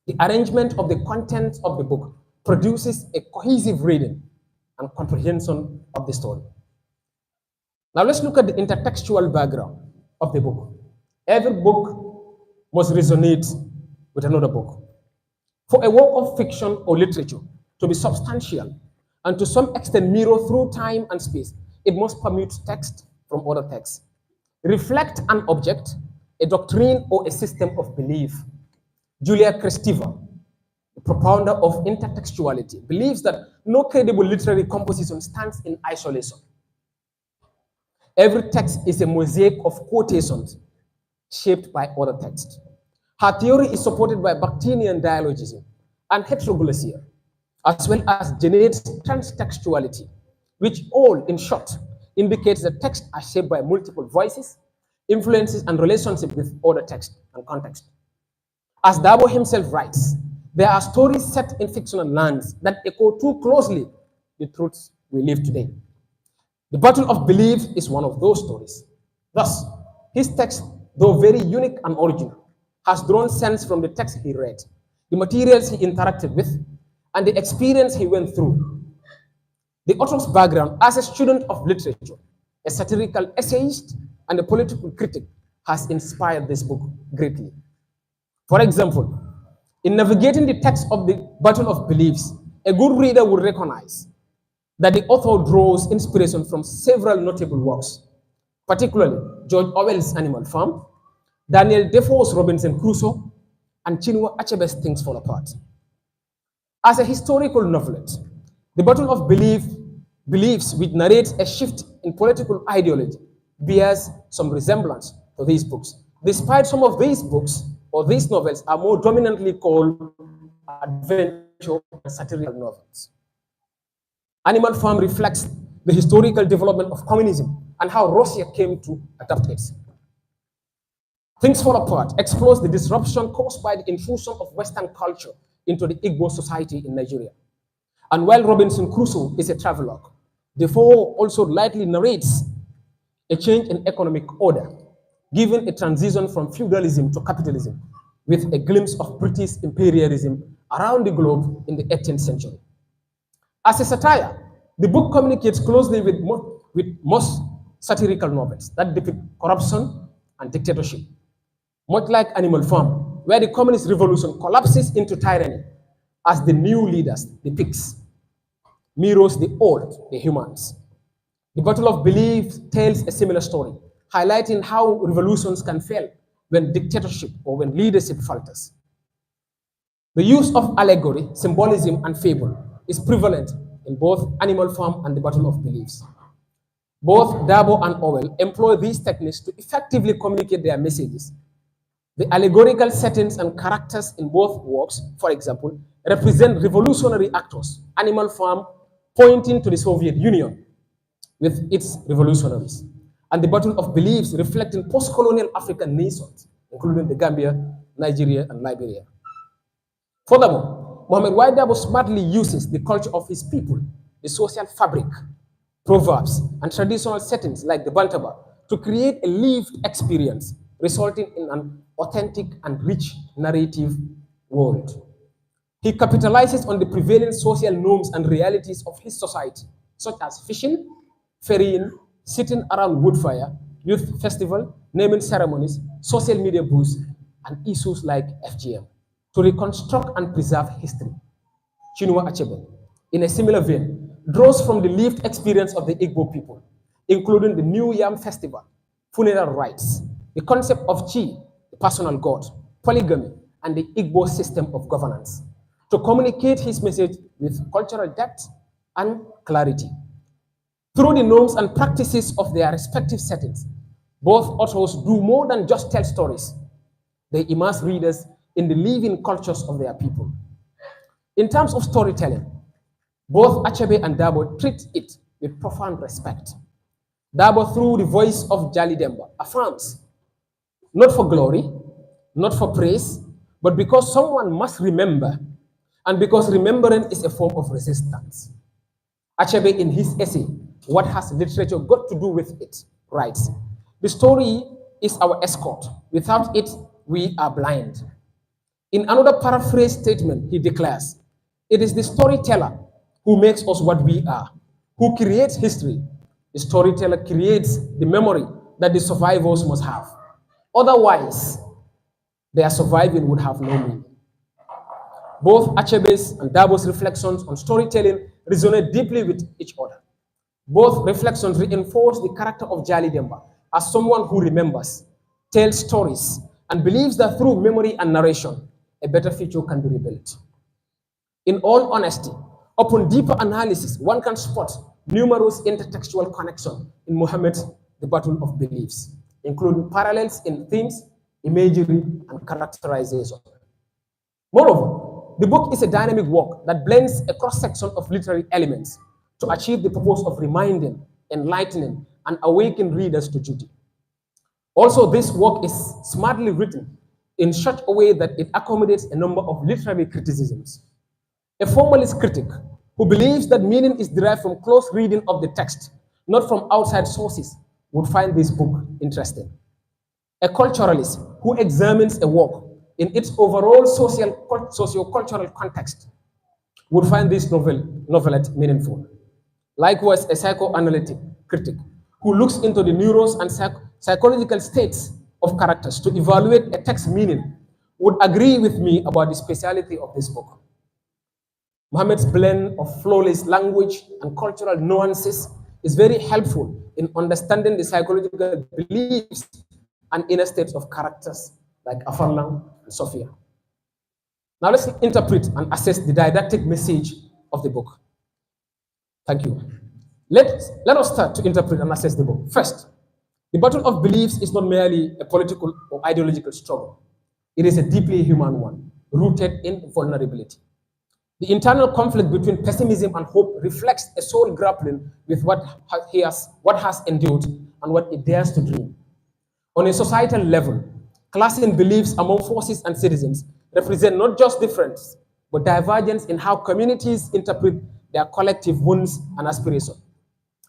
Speaker 7: the arrangement of the contents of the book produces a cohesive reading and comprehension of the story. Now let's look at the intertextual background of the book. Every book must resonate with another book. For a work of fiction or literature to be substantial and to some extent mirror through time and space, it must permute text from other texts, reflect an object, a doctrine, or a system of belief. Julia Kristeva, the propounder of intertextuality, believes that no credible literary composition stands in isolation. Every text is a mosaic of quotations shaped by other texts. Her theory is supported by Bakhtinian dialogism and heteroglossy, as well as generates transtextuality, which all, in short, indicates that texts are shaped by multiple voices, influences, and relationships with other texts and context. As Dabo himself writes, there are stories set in fictional lands that echo too closely the truths we live today. The battle of belief is one of those stories. Thus, his text, though very unique and original, has drawn sense from the text he read, the materials he interacted with, and the experience he went through. The author's background as a student of literature, a satirical essayist, and a political critic has inspired this book greatly. For example, in navigating the text of the Battle of Beliefs, a good reader will recognize that the author draws inspiration from several notable works, particularly George Orwell's Animal Farm, Daniel Defoe's Robinson Crusoe, and Chinua Achebe's Things Fall Apart. As a historical novelette, the Battle of Beliefs, which narrates a shift in political ideology, bears some resemblance to these books, despite some of these books or these novels are more dominantly called adventure and satirical novels. Animal Farm reflects the historical development of communism and how Russia came to adopt it. Things Fall Apart explores the disruption caused by the intrusion of Western culture into the Igbo society in Nigeria. And while Robinson Crusoe is a travelogue, Defoe also lightly narrates a change in economic order, given a transition from feudalism to capitalism, with a glimpse of British imperialism around the globe in the 18th century. As a satire, the book communicates closely with most satirical novels that depict corruption and dictatorship. Much like Animal Farm, where the communist revolution collapses into tyranny as the new leaders, the pigs, mirrors the old, the humans. The Battle of Belief tells a similar story, highlighting how revolutions can fail when dictatorship or when leadership falters. The use of allegory, symbolism, and fable is prevalent in both Animal Farm and the Battle of Beliefs. Both Dabo and Orwell employ these techniques to effectively communicate their messages. The allegorical settings and characters in both works, for example, represent revolutionary actors, Animal Farm pointing to the Soviet Union with its revolutionaries, and the Battle of Beliefs reflecting post-colonial African nations, including the Gambia, Nigeria, and Liberia. Furthermore, Mohamed Y. Dabo smartly uses the culture of his people, the social fabric, proverbs, and traditional settings like the Bantaba to create a lived experience, resulting in an authentic and rich narrative world. He capitalizes on the prevailing social norms and realities of his society, such as fishing, ferrying, sitting around wood fire, youth festival, naming ceremonies, social media booths, and issues like FGM, to reconstruct and preserve history. Chinua Achebe, in a similar vein, draws from the lived experience of the Igbo people, including the New Yam Festival, funeral rites, the concept of chi, the personal God, polygamy, and the Igbo system of governance, to communicate his message with cultural depth and clarity. Through the norms and practices of their respective settings, both authors do more than just tell stories. They immerse readers in the living cultures of their people. In terms of storytelling, both Achebe and Dabo treat it with profound respect. Dabo, through the voice of Jali Demba, affirms, not for glory, not for praise, but because someone must remember, and because remembering is a form of resistance. Achebe, in his essay, What Has Literature Got to Do with It?, writes, the story is our escort. Without it, we are blind. In another paraphrase statement, he declares, it is the storyteller who makes us what we are, who creates history. The storyteller creates the memory that the survivors must have. Otherwise, their surviving would have no meaning. Both Achebe's and Dabo's reflections on storytelling resonate deeply with each other. Both reflections reinforce the character of Jali Demba as someone who remembers, tells stories, and believes that through memory and narration, a better future can be rebuilt. In all honesty, upon deeper analysis, one can spot numerous intertextual connections in Muhammad's The Battle of Beliefs, including parallels in themes, imagery, and characterization. Moreover, the book is a dynamic work that blends a cross-section of literary elements to achieve the purpose of reminding, enlightening, and awakening readers to duty. Also, this work is smartly written in such a way that it accommodates a number of literary criticisms. A formalist critic who believes that meaning is derived from close reading of the text, not from outside sources, would find this book interesting. A culturalist who examines a work in its overall socio-cultural context would find this novelette meaningful. Likewise, a psychoanalytic critic who looks into the neurons and psychological states of characters to evaluate a text's meaning would agree with me about the speciality of this book. Muhammad's blend of flawless language and cultural nuances is very helpful in understanding the psychological beliefs and inner states of characters like Afarlang and Sophia. Now let's interpret and assess the didactic message of the book. Thank you. Let us start to interpret and assess the book. First, the battle of beliefs is not merely a political or ideological struggle. It is a deeply human one, rooted in vulnerability. The internal conflict between pessimism and hope reflects a soul grappling with what has endured and what it dares to dream. On a societal level, clashing beliefs among forces and citizens represent not just difference, but divergence in how communities interpret their collective wounds and aspirations.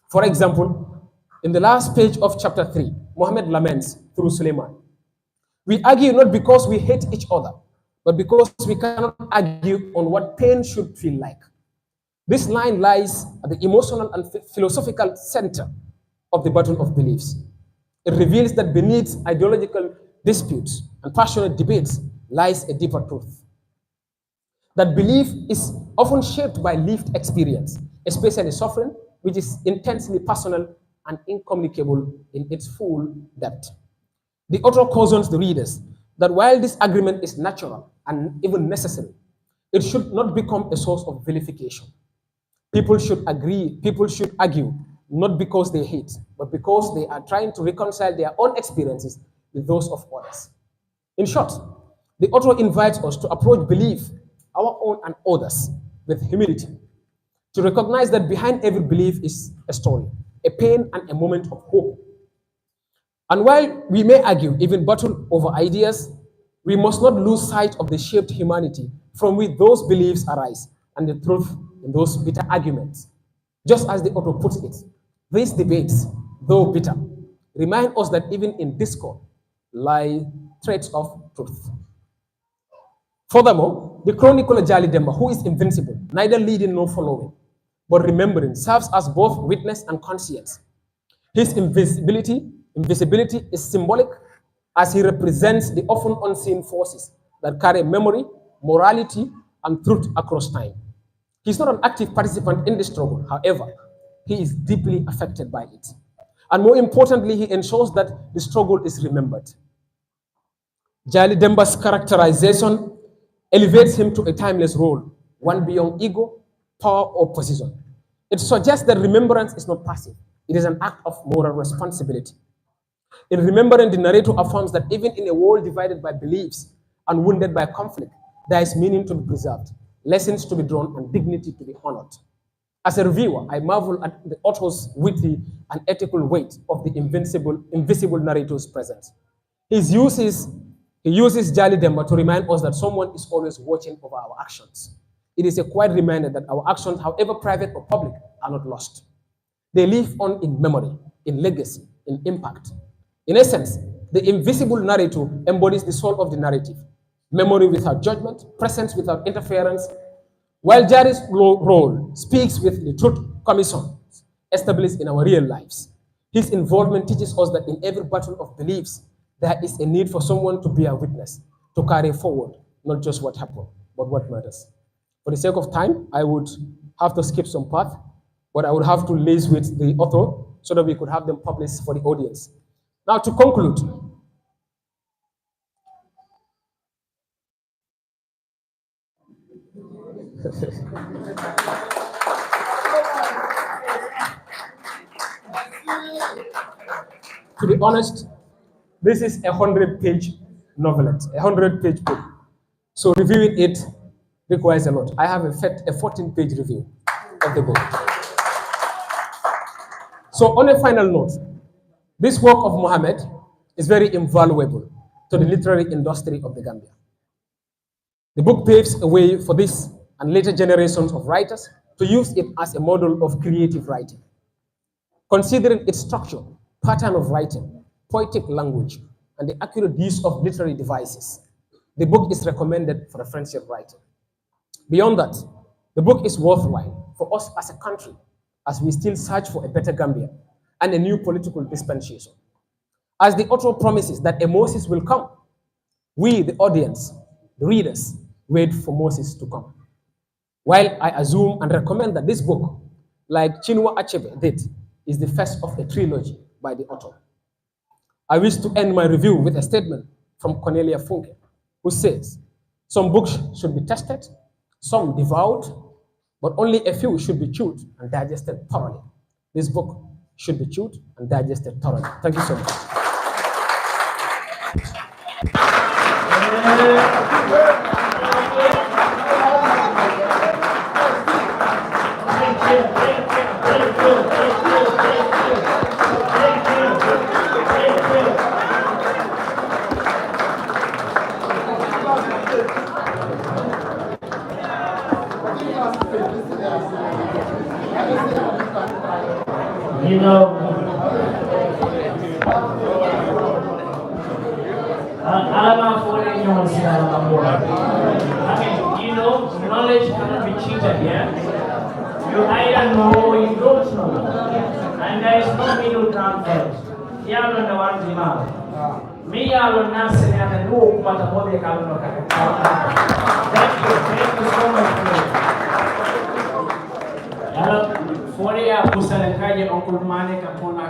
Speaker 7: For example, in the last page of chapter 3, Muhammad laments through Suleiman. We argue not because we hate each other, but because we cannot argue on what pain should feel like. This line lies at the emotional and philosophical center of the battle of beliefs. It reveals that beneath ideological disputes and passionate debates lies a deeper truth. That belief is often shaped by lived experience, especially suffering, which is intensely personal and incommunicable in its full depth. The author cautions the readers that while this agreement is natural and even necessary, it should not become a source of vilification. People should argue, not because they hate, but because they are trying to reconcile their own experiences with those of others. In short, the author invites us to approach belief, our own and others, with humility, to recognize that behind every belief is a story, a pain, and a moment of hope. And while we may argue, even battle over ideas, we must not lose sight of the shaped humanity from which those beliefs arise and the truth in those bitter arguments. Just as the author puts it, these debates, though bitter, remind us that even in discord lie threads of truth. Furthermore, the chronicler Jali Demba, who is invincible, neither leading nor following, but remembering, serves as both witness and conscience. His invisibility is symbolic as he represents the often unseen forces that carry memory, morality, and truth across time. He's not an active participant in the struggle. However, he is deeply affected by it. And more importantly, he ensures that the struggle is remembered. Jali Demba's characterization elevates him to a timeless role, one beyond ego, power, or position. It suggests that remembrance is not passive, it is an act of moral responsibility. In remembering, the narrator affirms that even in a world divided by beliefs and wounded by conflict, there is meaning to be preserved, lessons to be drawn, and dignity to be honored. As a reviewer, I marvel at the author's witty and ethical weight of the invisible narrator's presence. He uses Jali Demba to remind us that someone is always watching over our actions. It is a quiet reminder that our actions, however private or public, are not lost. They live on in memory, in legacy, in impact. In essence, the invisible narrator embodies the soul of the narrative. Memory without judgment, presence without interference, while Jari's role speaks with the truth commission established in our real lives. His involvement teaches us that in every battle of beliefs, there is a need for someone to bear witness, to carry forward, not just what happened, but what matters. For the sake of time, I would have to skip some part, but I would have to liaise with the author so that we could have them published for the audience. Now, to conclude, to be honest, this is a 100-page novelette, a 100-page book. So reviewing it requires a lot. I have a 14-page review of the book. So on a final note, this work of Mohammed is very invaluable to the literary industry of the Gambia. The book paves a way for this and later generations of writers to use it as a model of creative writing. Considering its structure, pattern of writing, poetic language, and the accurate use of literary devices, the book is recommended for friendship writing. Beyond that, the book is worthwhile for us as a country as we still search for a better Gambia and a new political dispensation. As the author promises that a Moses will come, we, the audience, the readers, wait for Moses to come. While I assume and recommend that this book, like Chinua Achebe did, is the first of a trilogy by the author. I wish to end my review with a statement from Cornelia Funke, who says, some books should be tested, some devoured, but only a few should be chewed and digested thoroughly. This book should be chewed and digested thoroughly. Thank you so much.
Speaker 1: You know, knowledge cannot be cheated, yeah? You either know or you don't know. And there is no middle ground for it. You are the one demand. Me, I will not say that I know what a body can look at. Thank you so much. For the Apusan Kaja, Uncle Mane, Kapona,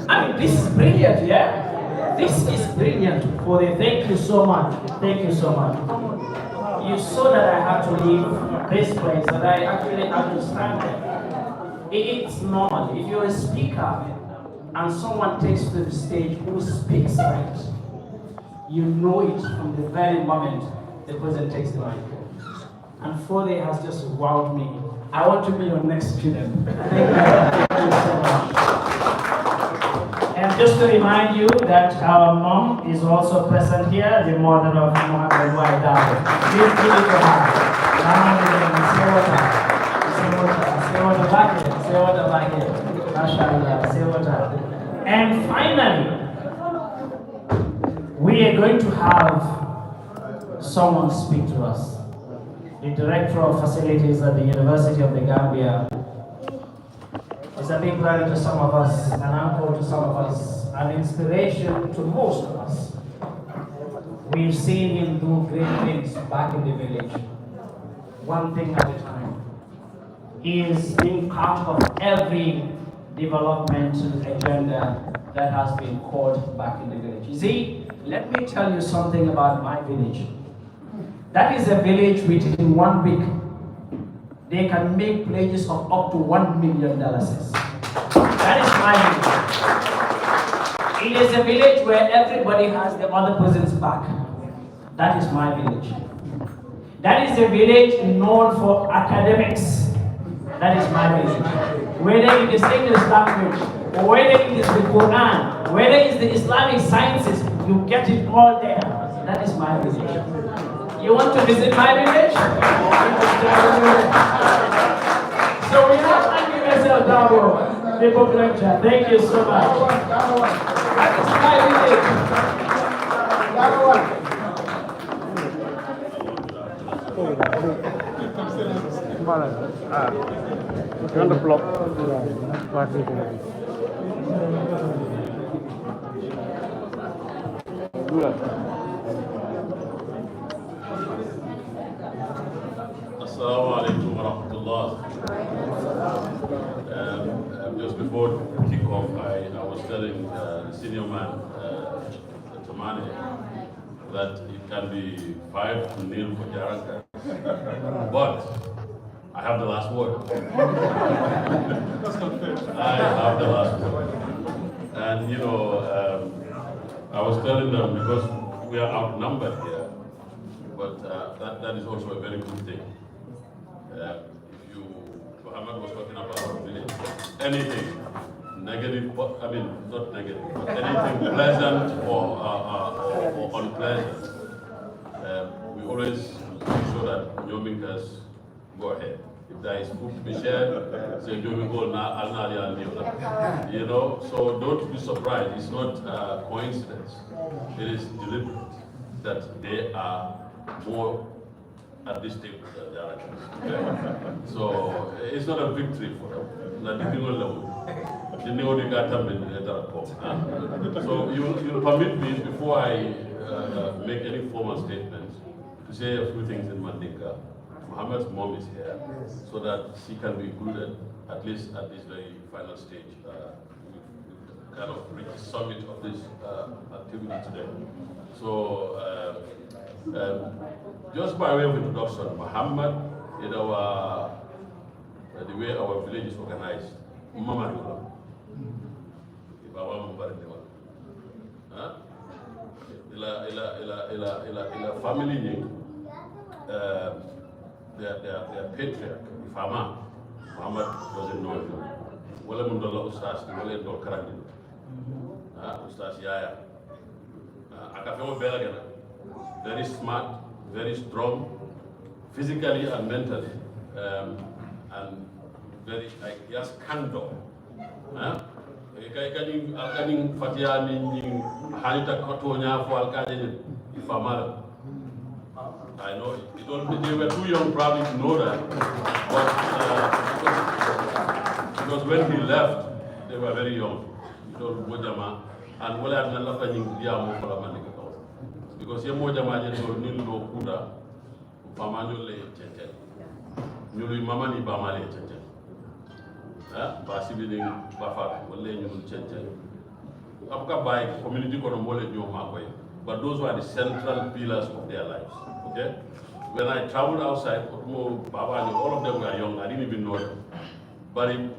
Speaker 1: I mean, this is brilliant, yeah? This is brilliant. For the thank you so much. Thank you so much. You saw that I had to leave this place, that I actually understand it. It's normal. If you're a speaker and someone takes to the stage who speaks right, you know it from the very moment the person takes the mic. And Fode has just wowed me. I want to be your next student. Thank you so much. And just to remind you that our mom is also present here, the mother of Mohammed Waidao. Please give it to her. And finally, we are going to have someone speak to us. The Director of Facilities at the University of the Gambia is a big brother to some of us, an uncle to some of us, an inspiration to most of us. We've seen him do great things back in the village, one thing at a time. He is being part of every developmental agenda that has been caught back in the village. You see, let me tell you something about my village. That is a village within 1 week. They can make pledges of up to $1 million. That is my village. It is a village where everybody has the other person's back. That is my village. That is a village known for academics. That is my village. Whether it is English language, or whether it is the Quran, whether it is the Islamic sciences, you get it all there. That is my village. You want to visit my village? So we have thank you, Mr. Dabo, the book lecture. Thank you so much. That is my village.
Speaker 9: Assalamu alaikum wa rahmatullah. Just before kick-off, I was telling the senior man, Tamani, that it can be 5-0 for Jaraka. But I have the last word. I have the last word. And you know, I was telling them because we are outnumbered here, but that is also a very good thing. Muhammad was talking about our village. Anything negative, I mean, not negative, but anything pleasant or unpleasant, we always make sure that Nyominkas go ahead. If there is food to be shared, say Nyomingo you know, so don't be surprised. It's not a coincidence. It is deliberate that they are more at this table than the other guys. Okay? So it's not a victory for them. So you'll permit me, before I make any formal statements, to say a few things in Mandinka. Muhammad's mom is here, so that she can be included, at least at this very final stage. We've kind of reached the summit of this activity today. So just by way of introduction, Muhammad, in our the way our village is organized, Mama family, their patriarch, Fama, Muhammad doesn't know him. Wala mundola ustaz, wala ndo karandi. Ustaz Yaya. Akafemo Belagana. Very smart, very strong, physically and mentally, and very, like, he has candor. Alkaning Fatiani, Hanita Kotonya for Alkanin, Ifamara. I know it. They were too young probably to know that, but because when he left, they were very young. He told Mojama, and what I had not because ye moja maje to nilo kuda pamanyo le tete nyulu mama ni ba male tete ba sibili ba fa wala nyulu tete apka bay community ko no mole nyo makoy, but those were the central pillars of their lives. Okay, when I traveled outside, all of them were young. I didn't even know them, but it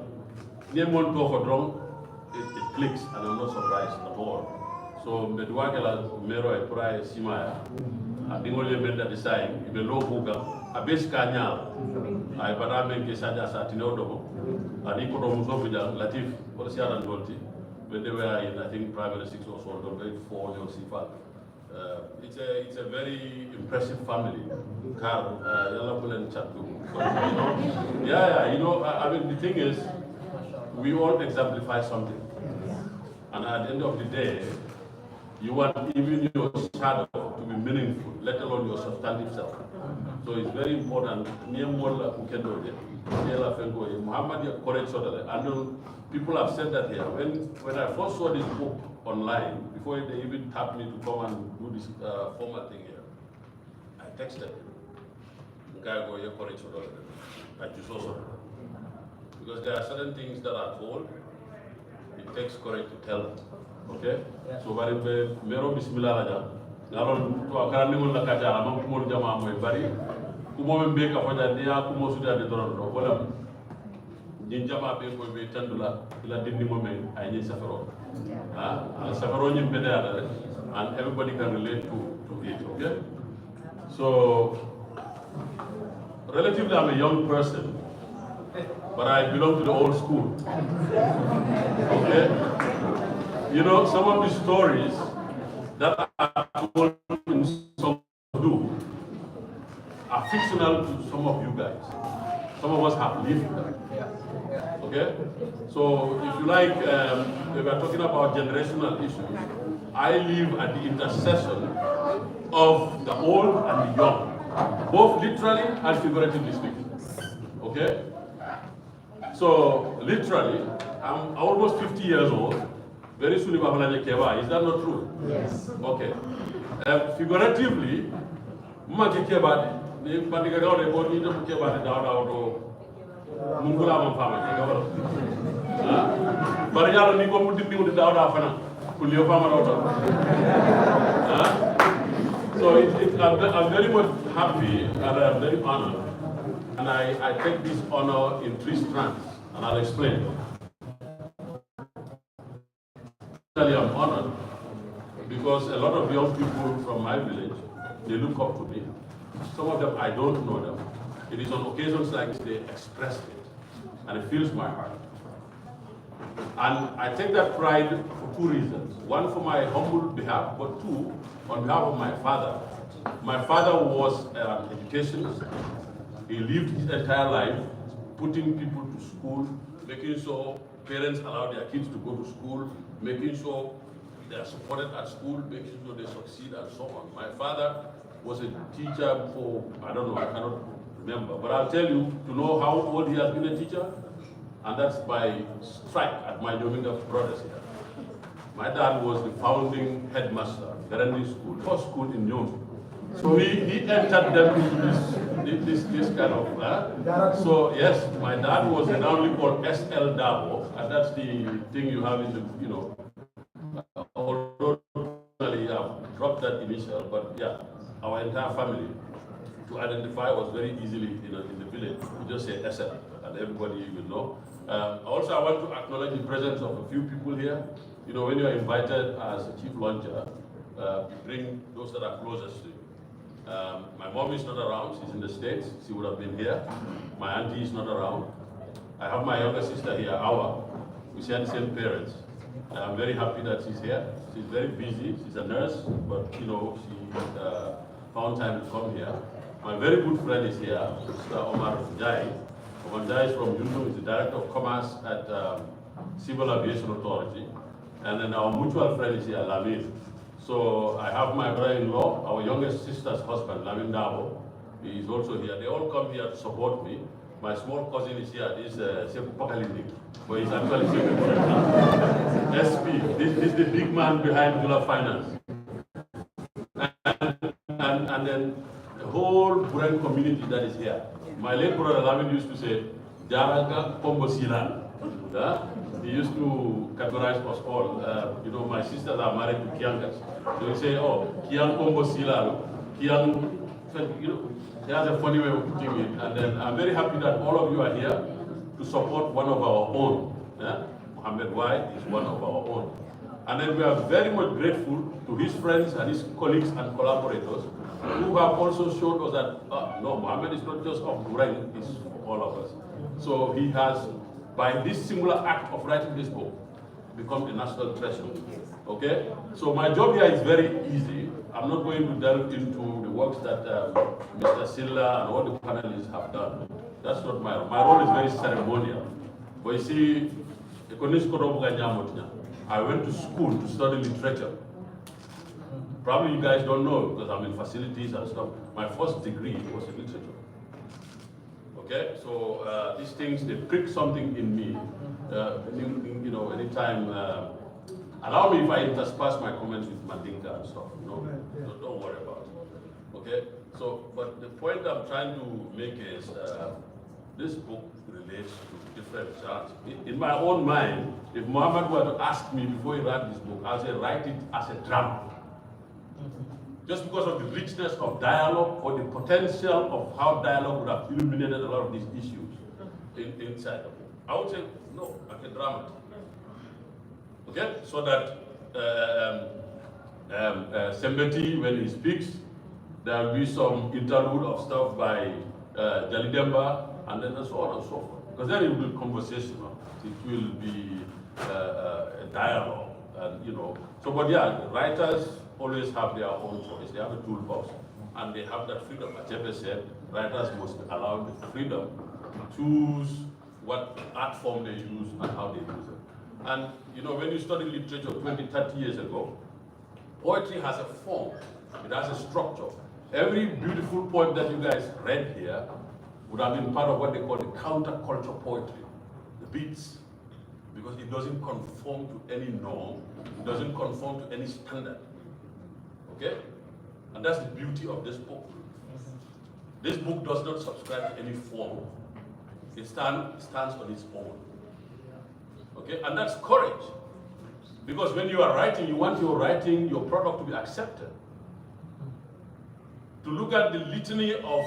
Speaker 9: clicks, and I'm not surprised at all. So Medwakela Mero e Pura Simaya, I think only meant at the time, in the low Buga, a base canal, I Parame Kesaja Satinodo, and Ikono Musovida, Latif, Porcia and Dolti, when they were in, I think, primary 6 or so, or grade 4 or Sifa. It's a very impressive family. Carl, Yalapulan Chatu. Yeah, you know, I mean, the thing is, we all exemplify something. And at the end of the day, you want even your shadow to be meaningful, let alone your substantive self. So it's very important. Muhammad, and people have said that here. When I first saw this book online, before they even tapped me to come and do this formal thing here, I texted him. Because there are certain things that are told it takes courage to tell them. Okay? So bari be mero bismillah la jam. Ngalon to akara ni mon la kata am ko mon jama moy bari ku mo be ka fada dia ku mo suda de doron do wala ni jama be ko be tandula ila dindi mo men ay ni safaro. Ala safaro ni be da rek and everybody can relate to it, okay? So relatively I'm a young person, but I belong to the old school. Okay? You know, some of the stories that are told in some do are fictional to some of you guys. Some of us have lived them. Okay? So if you like, we were talking about generational issues. I live at the intersection of the old and the young, both literally and figuratively speaking. Okay? So literally, I'm almost 50 years old. Very soon, is that not true? Yes. Okay. Figuratively, so I'm very much happy and I'm very honored. And I take this honor in 3 strands, and I'll explain. I'm honored because a lot of young people from my village, they look up to me. Some of them, I don't know them. It is on occasions like this they express it, and it fills my heart. And I take that pride for 2 reasons. One, for my humble behalf, but 2, on behalf of my father. My father was an educationist. He lived his entire life putting people to school, making sure parents allow their kids to go to school, making sure they are supported at school, making sure they succeed, and so on. My father was a teacher for, I don't know, I cannot remember, but I'll tell you, to know how old he has been a teacher, and that's by strike at my Dominga brothers here. My dad was the founding headmaster of Garandi School, first school in Nyom. So he entered them into this kind of, so yes, my dad was renownedly called S.L. Dabo, and that's the thing you have in the, you know, although I've dropped that initial, but yeah, our entire family to identify was very easily in the village. We just say SL, and everybody will know. Also, I want to acknowledge the presence of a few people here. You know, when you are invited as a chief launcher, bring those that are closest to you. My mom is not around, she's in the States, she would have been here. My auntie is not around. I have my younger sister here, Awa. We share the same parents. I'm very happy that she's here. She's very busy, she's a nurse, but you know, she found time to come here. My very good friend is here, Mr. Omar Jai. Omar Jai is from Yundu, he's the Director of Commerce at Civil Aviation Authority. And then our mutual friend is here, Lamin. So I have my brother-in-law, our youngest sister's husband, Lamin Dabo. He is also here. They all come here to support me. My small cousin is here, this is Sepu Pakalinik, but he's actually SP. This is the big man behind Gula Finance. And then the whole Buran community that is here. My late brother Lamin used to say, Jaraga Kombo Silan. He used to categorize us all. You know, my sisters are married to Kiangas. So he say, oh, Kian Kombo Silan, Kian, you know, he has a funny way of putting it. And then I'm very happy that all of you are here to support one of our own. Mohammed White is one of our own. And then we are very much grateful to his friends and his colleagues and collaborators who have also showed us that, no, Mohammed is not just of Gureng, it's for all of us. So he has, by this singular act of writing this book, become a national treasure. Okay? So my job here is very easy. I'm not going to delve into the works that Mr. Silla and all the panelists have done. That's not my role. My role is very ceremonial. But you see, I went to school to study literature. Probably you guys don't know because I'm in facilities and stuff. My first degree was in literature. Okay, so these things, they prick something in me. You know, anytime, allow me if I intersperse my comments with Mandinka and stuff, you know, so don't worry about it. Okay, so, but the point I'm trying to make is, this book relates to different genres. In my own mind, if Muhammad were to ask me before he wrote this book, I'd say write it as a drama. Just because of the richness of dialogue or the potential of how dialogue would have illuminated a lot of these issues inside the book. I would say, no, like a drama. Okay? So that Sembeti, when he speaks, there will be some interlude of stuff by Jalidemba, and then so on and so forth. Because then it will be conversational. It will be a dialogue, and So, but yeah, writers always have their own choice. They have a toolbox, and they have that freedom. As Chepe said, writers must allow the freedom to choose what art form they use and how they use it. And when you study literature 20, 30 years ago, poetry has a form. It has a structure. Every beautiful poem that you guys read here would have been part of what they call the counterculture poetry, the beats, because it doesn't conform to any norm, it doesn't conform to any standard. Okay? And that's the beauty of this book. This book does not subscribe to any form. It stands on its own. Okay? And that's courage. Because when you are writing, you want your writing, your product to be accepted. To look at the litany of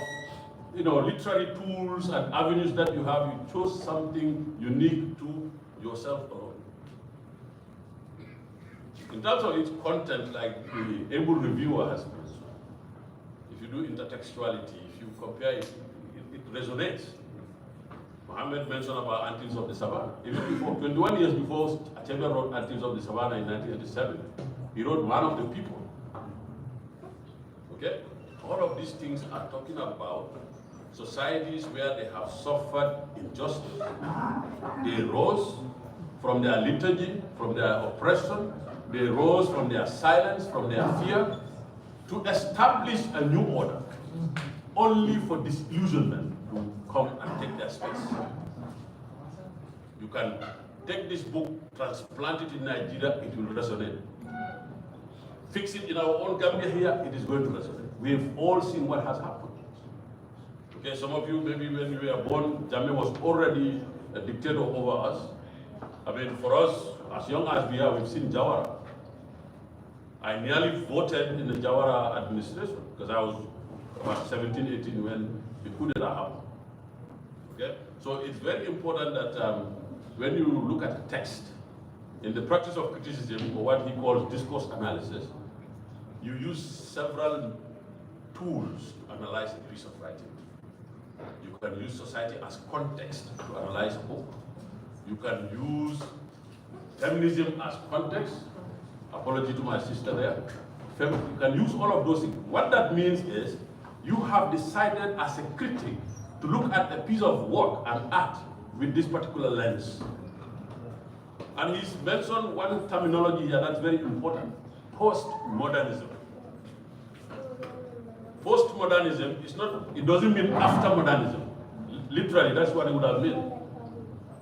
Speaker 9: literary tools and avenues that you have, you chose something unique to yourself alone. In terms of its content, like the able reviewer has mentioned, if you do intertextuality, if you compare it, it resonates. Mohammed mentioned about Antilles of the Savannah. Even before, 21 years before Achebe wrote Antilles of the Savannah in 1987, he wrote Man of the People. Okay? All of these things are talking about societies where they have suffered injustice. They rose from their liturgy, from their oppression. They rose from their silence, from their fear, to establish a new order, only for disillusionment to come and take their space. You can take this book, transplant it in Nigeria, it will resonate. Fix it in our own Gambia here, it is going to resonate. We've all seen what has happened. Okay, some of you, maybe when you were born, Jammeh was already a dictator over us. I mean, for us, as young as we are, we've seen Jawara. I nearly voted in the Jawara administration because I was about 17, 18 when the coup d'etat happened. Okay? So it's very important that when you look at a text, in the practice of criticism, or what he calls discourse analysis, you use several tools to analyze a piece of writing. You can use society as context to analyze a book. You can use feminism as context. Apology to my sister there. You can use all of those things. What that means is you have decided as a critic to look at a piece of work and art with this particular lens. And he's mentioned one terminology here that's very important: postmodernism. Postmodernism is not, it doesn't mean after modernism. Literally, that's what it would have meant.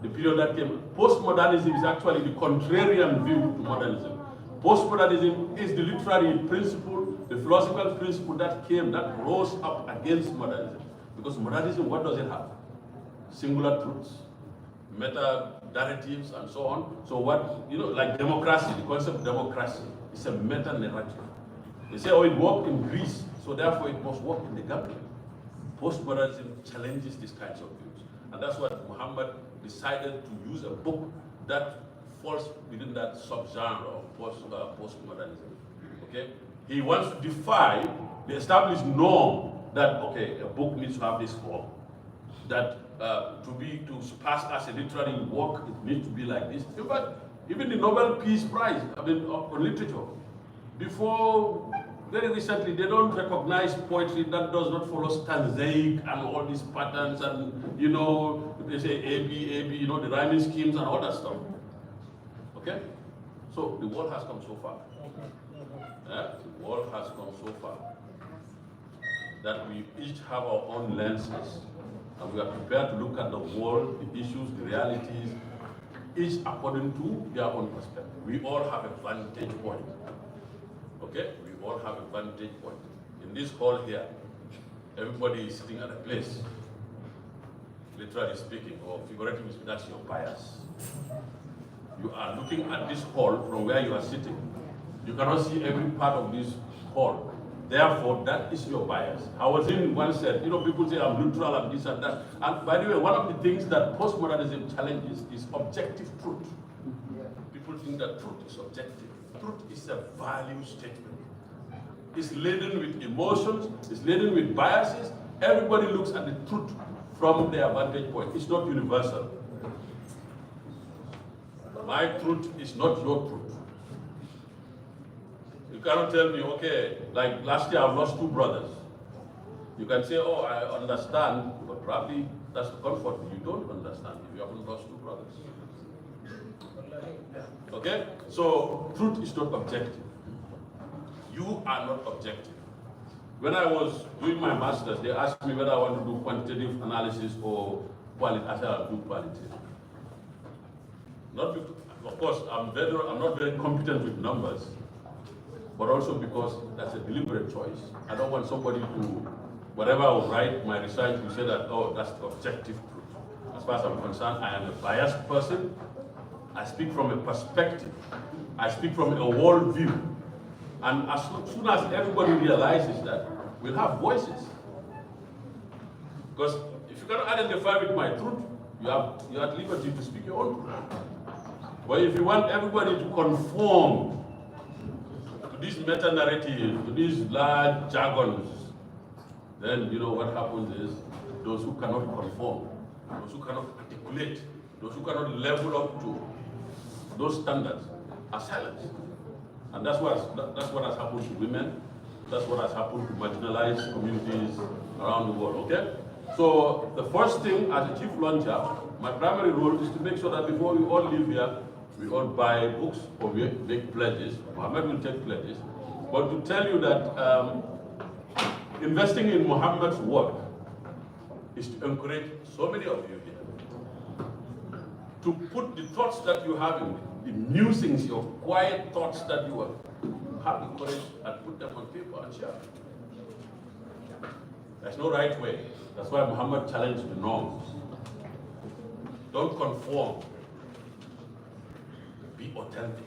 Speaker 9: The period that came. Postmodernism is actually the contrarian view to modernism. Postmodernism is the literary principle, the philosophical principle that rose up against modernism. Because modernism, what does it have? Singular truths, meta narratives, and so on. So what, like democracy, the concept of democracy is a meta narrative. They say, oh, it worked in Greece, so therefore it must work in the Gambia. Postmodernism challenges these kinds of views. And that's what Muhammad decided to use a book that falls within that subgenre of postmodernism. Okay? He wants to defy the established norm that, okay, a book needs to have this form. That to pass as a literary work, it needs to be like this. In fact, even the Nobel Peace Prize, on literature, before very recently, they don't recognize poetry that does not follow stanzaic and all these patterns and, they say A, B, the rhyming schemes and all that stuff. Okay? So the world has come so far. The world has come so far that we each have our own lenses and we are prepared to look at the world, the issues, the realities, each according to their own perspective. We all have a vantage point. Okay? We all have a vantage point. In this hall here, everybody is sitting at a place. literally speaking, or figuratively speaking, that's your bias. You are looking at this hall from where you are sitting. You cannot see every part of this hall. Therefore, that is your bias. I was in one said, people say I'm neutral and this and that. And by the way, one of the things that postmodernism challenges is objective truth. People think that truth is objective. Truth is a value statement. It's laden with emotions, it's laden with biases. Everybody looks at the truth from their vantage point. It's not universal. My truth is not your truth. You cannot tell me, okay, like last year I've lost 2 brothers. You can say, oh, I understand, but probably that's the comfort. You don't understand if you haven't lost 2 brothers. Okay? So, truth is not objective. You are not objective. When I was doing my master's, they asked me whether I want to do quantitative analysis or qualitative. I said I'll do qualitative. Not because, of course, I'm not very competent with numbers, but also because that's a deliberate choice. I don't want somebody to, whatever I will write, my research will say that, oh, that's the objective truth. As far as I'm concerned, I am a biased person. I speak from a perspective. I speak from a world view. And as soon as everybody realizes that, we'll have voices. Because if you cannot identify with my truth, you're at liberty to speak your own truth. But if you want everybody to conform to this meta-narrative, to these large jargons, then what happens is those who cannot conform, those who cannot articulate, those who cannot level up to those standards are silenced. And that's what has happened to women. That's what has happened to marginalized communities around the world, okay? So the first thing as a chief launcher, my primary role is to make sure that before we all leave here, we all buy books or we make pledges. Muhammad will take pledges. But to tell you that investing in Muhammad's work is to encourage so many of you here to put the thoughts that you have in the musings, your quiet thoughts that you have the courage and put them on paper and share. There's no right way. That's why Muhammad challenged the norms. Don't conform. Be authentic.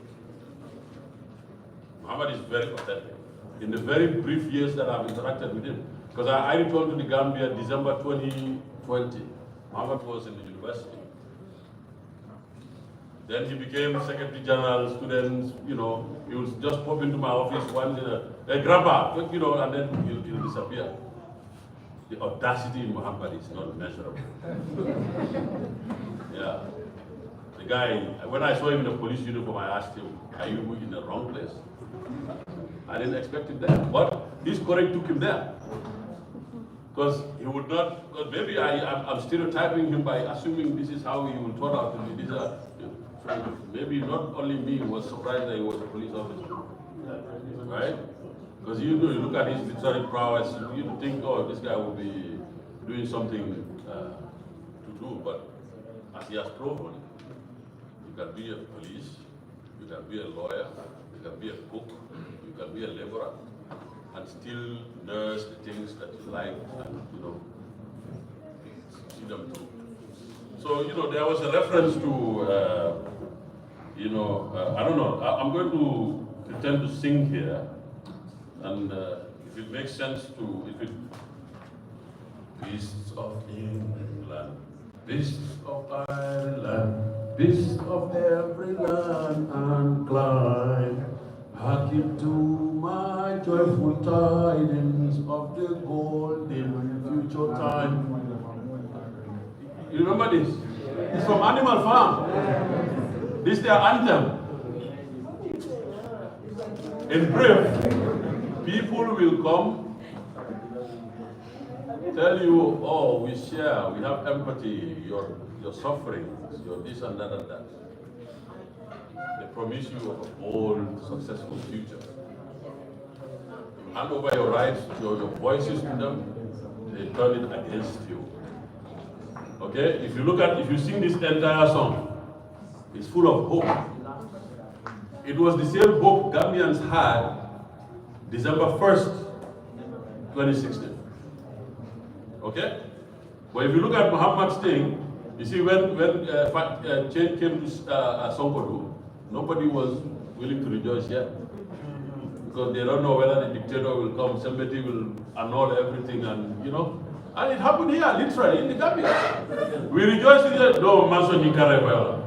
Speaker 9: Muhammad is very authentic. In the very brief years that I've interacted with him, because I returned to the Gambia December 2020. Muhammad was in the university. Then he became Secretary General, students, he would just pop into my office once in a grabber, and then he'll disappear. The audacity in Muhammad is not measurable. Yeah. The guy, when I saw him in a police uniform, I asked him, are you in the wrong place? I didn't expect him there, but his courage took him there. Because he would not, because maybe I'm stereotyping him by assuming this is how he will turn out to be. So maybe not only me was surprised that he was a police officer, right? Because you look at his literary prowess, you think, oh, this guy will be doing something to do, but as he has proven, you can be a police, you can be a lawyer, you can be a cook, you can be a laborer, and still nurse the things that you like and, see them through. So, there was a reference to, I don't know, I'm going to pretend to sing here, and if it makes sense beasts of England, beasts of Ireland, beasts of every land and clime, hearken to my joyful tidings of the golden future time. You remember this? It's from Animal Farm. This is their anthem. In brief, people will come, tell you, oh, we share, we have empathy, your sufferings, your this and that and that. They promise you a bold, successful future. You hand over your rights, your voices to them, they turn it against you. Okay? If you sing this entire song, it's full of hope. It was the same hope Gambians had December 1st, 2016. Okay? But if you look at Muhammad's thing, you see when change came to Sonkodu, nobody was willing to rejoice yet. Because they don't know whether the dictator will come, somebody will annul everything, and and it happened here, literally, in the Gambia. We rejoice in that, no, Manso Nicaragua.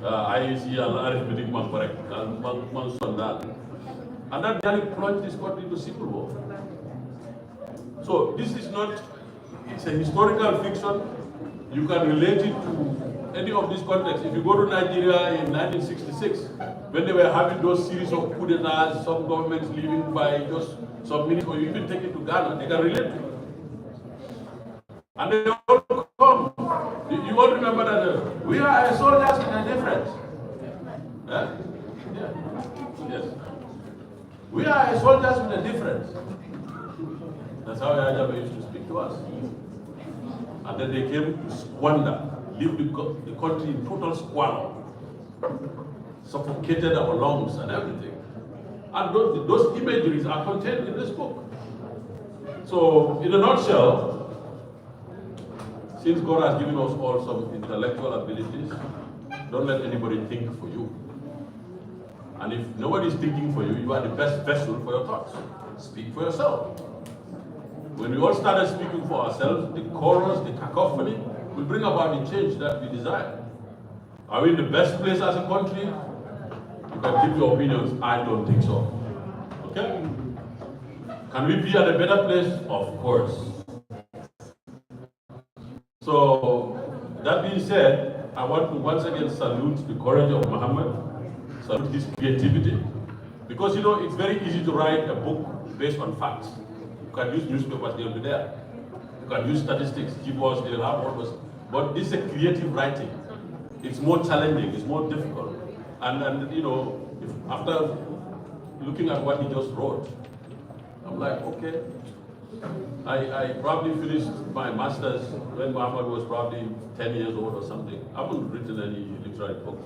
Speaker 9: I see an arithmetic man correct, and Manso that. And that nearly plunged this country into civil war. So this is not, it's a historical fiction. You can relate it to any of these contexts. If you go to Nigeria in 1966, when they were having those series of coup d'etats, some governments leaving by just some minutes, or you even take it to Ghana, they can relate to it. And they all come. You all remember that we are soldiers in a difference. Yeah? Yes. We are soldiers with a difference. That's how Yajaba used to speak to us. And then they came to squander, leave the country in total squalor, suffocated our lungs and everything. And those imageries are contained in this book. So, in a nutshell, since God has given us all some intellectual abilities, don't let anybody think for you. And if nobody is thinking for you, you are the best vessel for your thoughts. Speak for yourself. When we all started speaking for ourselves, the chorus, the cacophony, will bring about the change that we desire. Are we in the best place as a country? You can give your opinions. I don't think so. Okay? Can we be at a better place? Of course. So, that being said, I want to once again salute the courage of Muhammad, salute his creativity, because it's very easy to write a book based on facts. You can use newspapers, they'll be there. You can use statistics, keyboards, they'll have all those. But this is a creative writing. It's more challenging, it's more difficult. And after looking at what he just wrote, I'm like, okay. I probably finished my master's when Muhammad was probably 10 years old or something. I haven't written any literary book.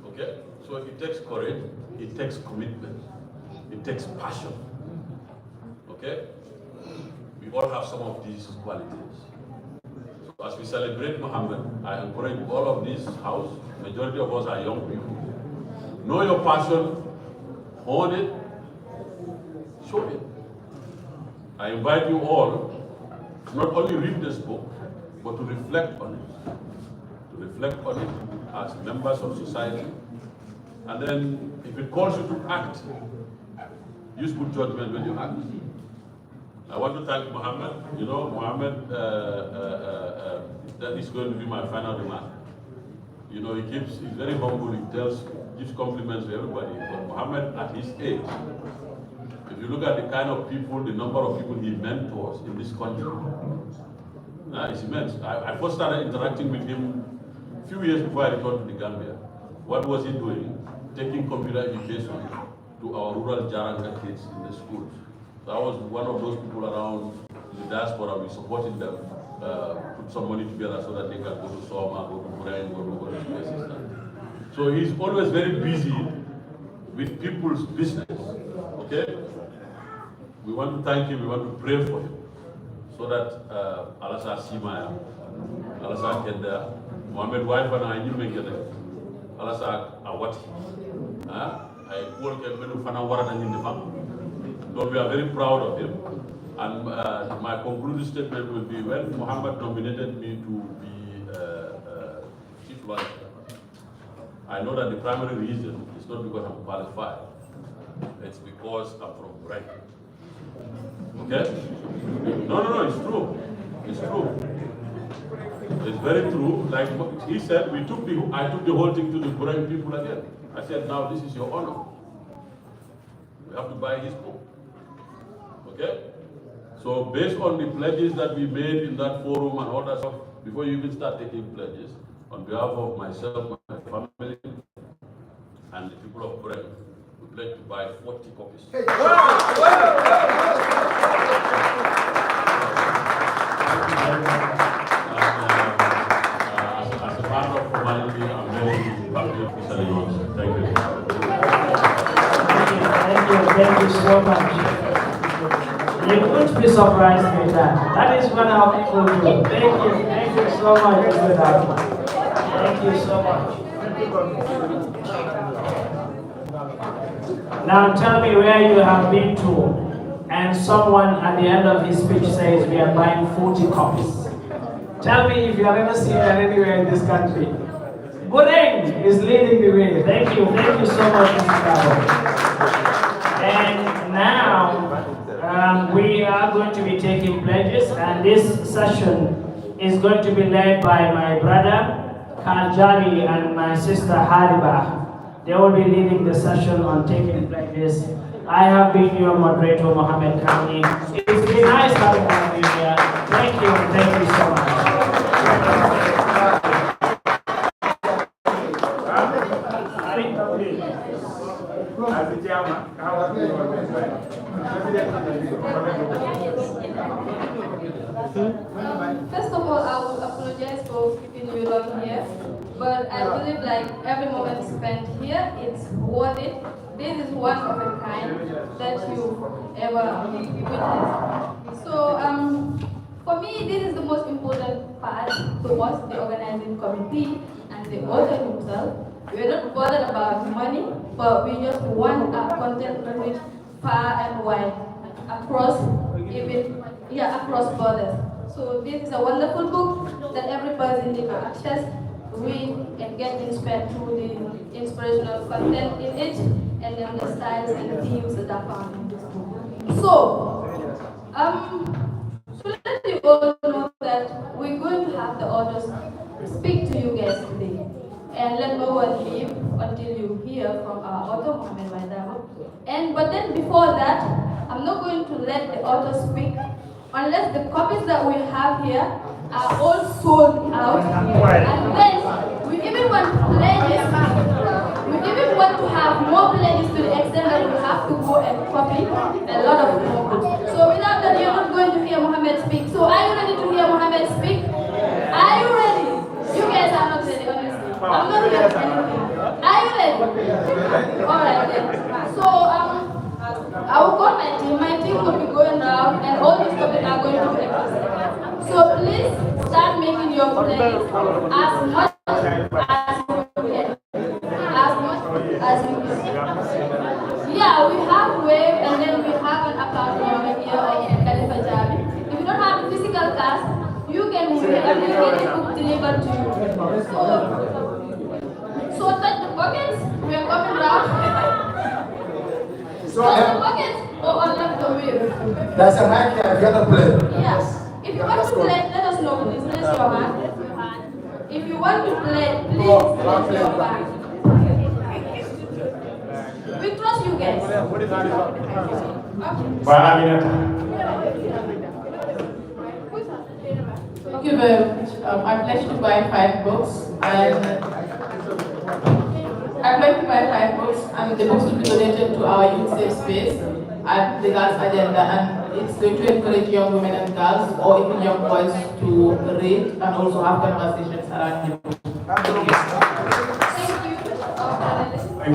Speaker 9: Okay? So it takes courage, it takes commitment, it takes passion. Okay? We all have some of these qualities. So as we celebrate Muhammad, I encourage all of this house, majority of us are young people. Know your passion, hone it, show it. I invite you all to not only read this book, but to reflect on it. To reflect on it as members of society. And then, if it calls you to act, use good judgment when you act. I want to thank Muhammad. Muhammad, that is going to be my final remark. He's very humble, he gives compliments to everybody. But Muhammad, at his age, if you look at the kind of people, the number of people he mentors in this country, it's immense. I first started interacting with him a few years before I returned to the Gambia. What was he doing? Taking computer education to our rural Jaranga kids in the schools. So I was one of those people around the diaspora. We supported them, put some money together so that they can go to Soma, go to Burain, go to places. So he's always very busy with people's business. Okay? We want to thank him, we want to pray for him, so that Alasa Simaya, Alasa Kenda, Mohammed wife and I make it. Alasa Awati. I work at Fana Waratan in the family. So we are very proud of him. And my concluding statement will be when Muhammad nominated me to be chief lawyer, I know that the primary reason is not because I'm qualified, it's because I'm from Brain. Okay? No, it's true. It's true. It's very true. Like he said, I took the whole thing to the Brain people again. I said, now this is your honor. We have to buy his book. Okay? So based on the pledges that we made in that forum and all that stuff, before you even start taking pledges, on behalf of myself, my family, and the people of Brain, we pledge to buy 40 copies. Hey. As a matter of formality, I'm very happy to present you. Thank you.
Speaker 1: Thank you so much. You won't be surprised with that. That is what our people do. Thank you so much, Mr. Dagmar. Thank you so much. Now tell me where you have been to, and someone at the end of his speech says we are buying 40 copies. Tell me if you have ever seen that anywhere in this country. Bureng is leading the way. Thank you so much, Mr. Dagmar. And now, we are going to be taking pledges, and this session is going to be led by my brother, Kaljari, and my sister, Hariba. They will be leading the session on taking pledges. I have been your moderator, Mohammed Kani. It's been nice having you here. Thank you so much.
Speaker 5: As the chairman,
Speaker 10: First of all, I will apologize for keeping you long here, but I believe like every moment spent here, it's worth it. This is one of a kind that you ever witnessed. So for me, this is the most important part towards the organizing committee and the author himself. We're not bothered about money, but we just want our content to reach far and wide across borders. So this is a wonderful book that every person can access, read, and get inspired through the inspirational content in it, and then the styles and the themes that are found in this book. So, to let you all know that we're going to have the authors speak to you guys today. And let no one leave until you hear from our author, Mohammed Waidabo. But then before that, I'm not going to let the author speak unless the copies that we have here are all sold out. And then we even want pledges. We even want to have more pledges to the extent that we have to go and copy a lot of more books. So without that, you're not going to hear Mohammed speak. So are you ready to hear Mohammed speak? Are you ready? You guys are not ready, honestly. I'm not ready for anything. Are you ready? Alright then. So I will call my team. My team will be going around and all these topics are going to be explained. So please start making your pledges as much as you can. As much as you can. Yeah, we have Wave and then we have an account number here of Khalifa Jabi. If you don't have a physical card, you can get the book delivered to you. So touch the buckets, we are coming down.
Speaker 5: So
Speaker 10: touch the buckets or unlock the wheel.
Speaker 5: there's a mic here, if you want to play.
Speaker 10: Yes. If you want to play, let us know, please. Raise your hand. If you want to play, please raise your hand. We trust you guys.
Speaker 3: Thank you very much. I pledged to buy 5 books, and the books will be donated to our youth safe space at the Girls Agenda, and it's going to encourage young women and girls, or even young boys, to read and also have conversations around the book.
Speaker 10: Thank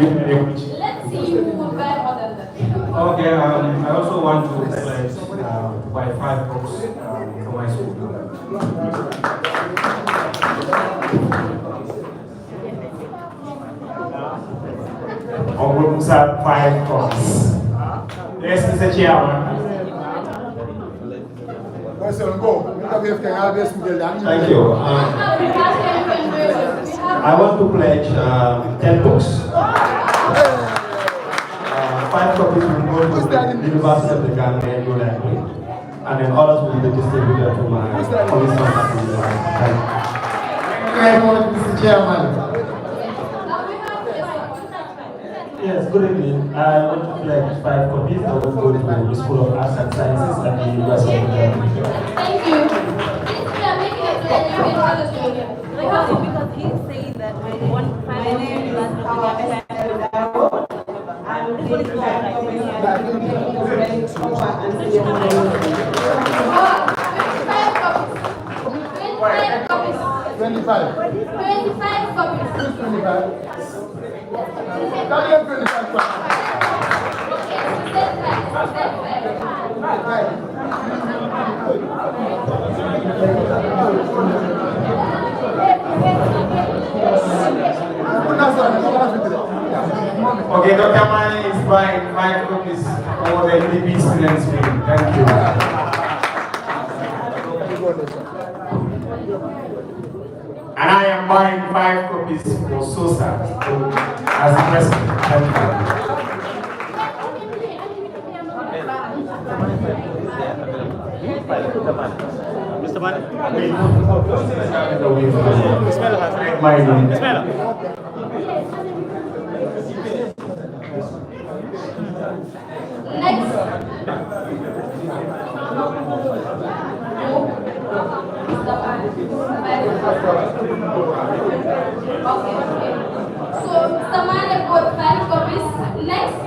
Speaker 10: you. Let's see who will buy more than that.
Speaker 2: Okay, I also want to pledge to buy 5 books for my school.
Speaker 1: Books have 5 copies. Yes, Mr. Chairman.
Speaker 11: Thank you. I want to pledge 10 books. 5 copies will go to the University of the Gambia New Library, and then others will be distributed to my commission. Thank you very much, Mr. Chairman.
Speaker 1: Yes, good evening. I want to pledge 5 copies. I will go to the School of Arts and Sciences at the University of the Gambia.
Speaker 10: Thank you. Since we are making a pledge, you can tell us your name.
Speaker 12: Because he's saying that my name is I'm really glad I can
Speaker 10: hear 25 copies. 25 copies.
Speaker 11: Okay, Dr. Mane is buying 5 copies for the DP students meeting. Thank you. And I am buying 5 copies for Sosa as the president. Thank you.
Speaker 13: Mr. Mane? Ismail.
Speaker 10: Next. Okay. So, Samana got 5 copies. Next.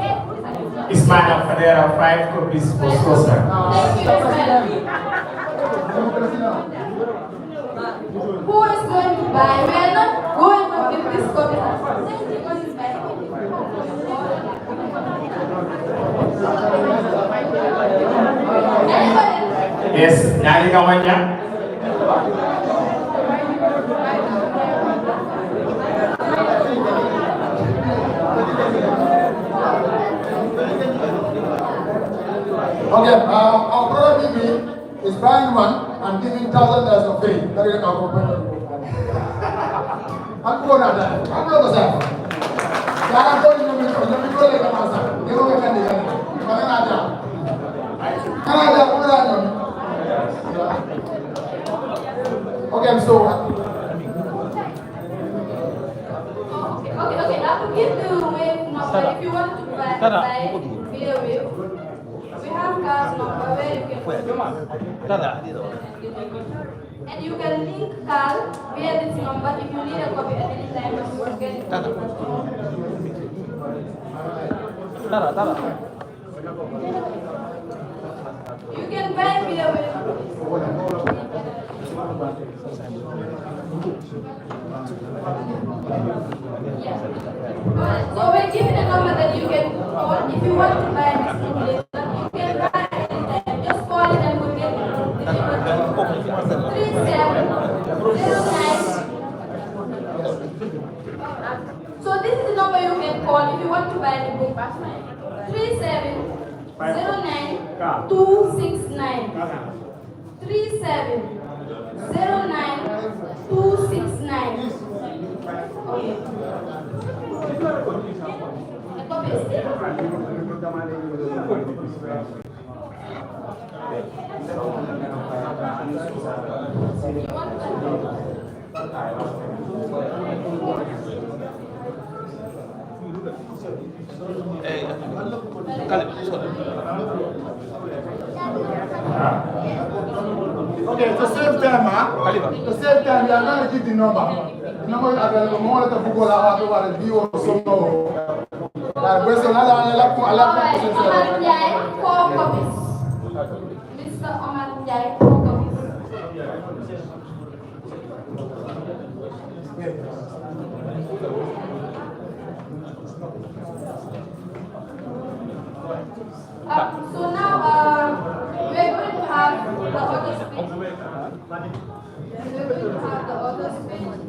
Speaker 11: Ismail Fadera, 5 copies for Sosa.
Speaker 10: Thank you, Ismail. Who is going to buy? We are not going to give this copy.
Speaker 11: Yes, Nani Kamanya.
Speaker 5: Okay, our brother BB is buying one and giving $1,000 of free. That is our company. I'm going to that. I'm going to that. I'm going to go to the master. You know, we can do that. Okay, so.
Speaker 10: Okay. I will give the wave number if you want to buy video wave. We have card number where you can. And you can link card via this number if you need a copy at any time. You will get it. You can buy video wave. So we give you the number that you can call if you want to buy this later. You can buy anytime. Just call it and we'll get it. 3709. So this is the number you can call if you want to buy the book. 3709-269. 3709-269. Okay.
Speaker 5: Okay, to save time, to save time, we are going to give the number. The number is available. More than the Google, I have to view or some.
Speaker 10: Mr. Omar Njai, 4 copies. So now we're going to have the other speech. We're going to have the other speech.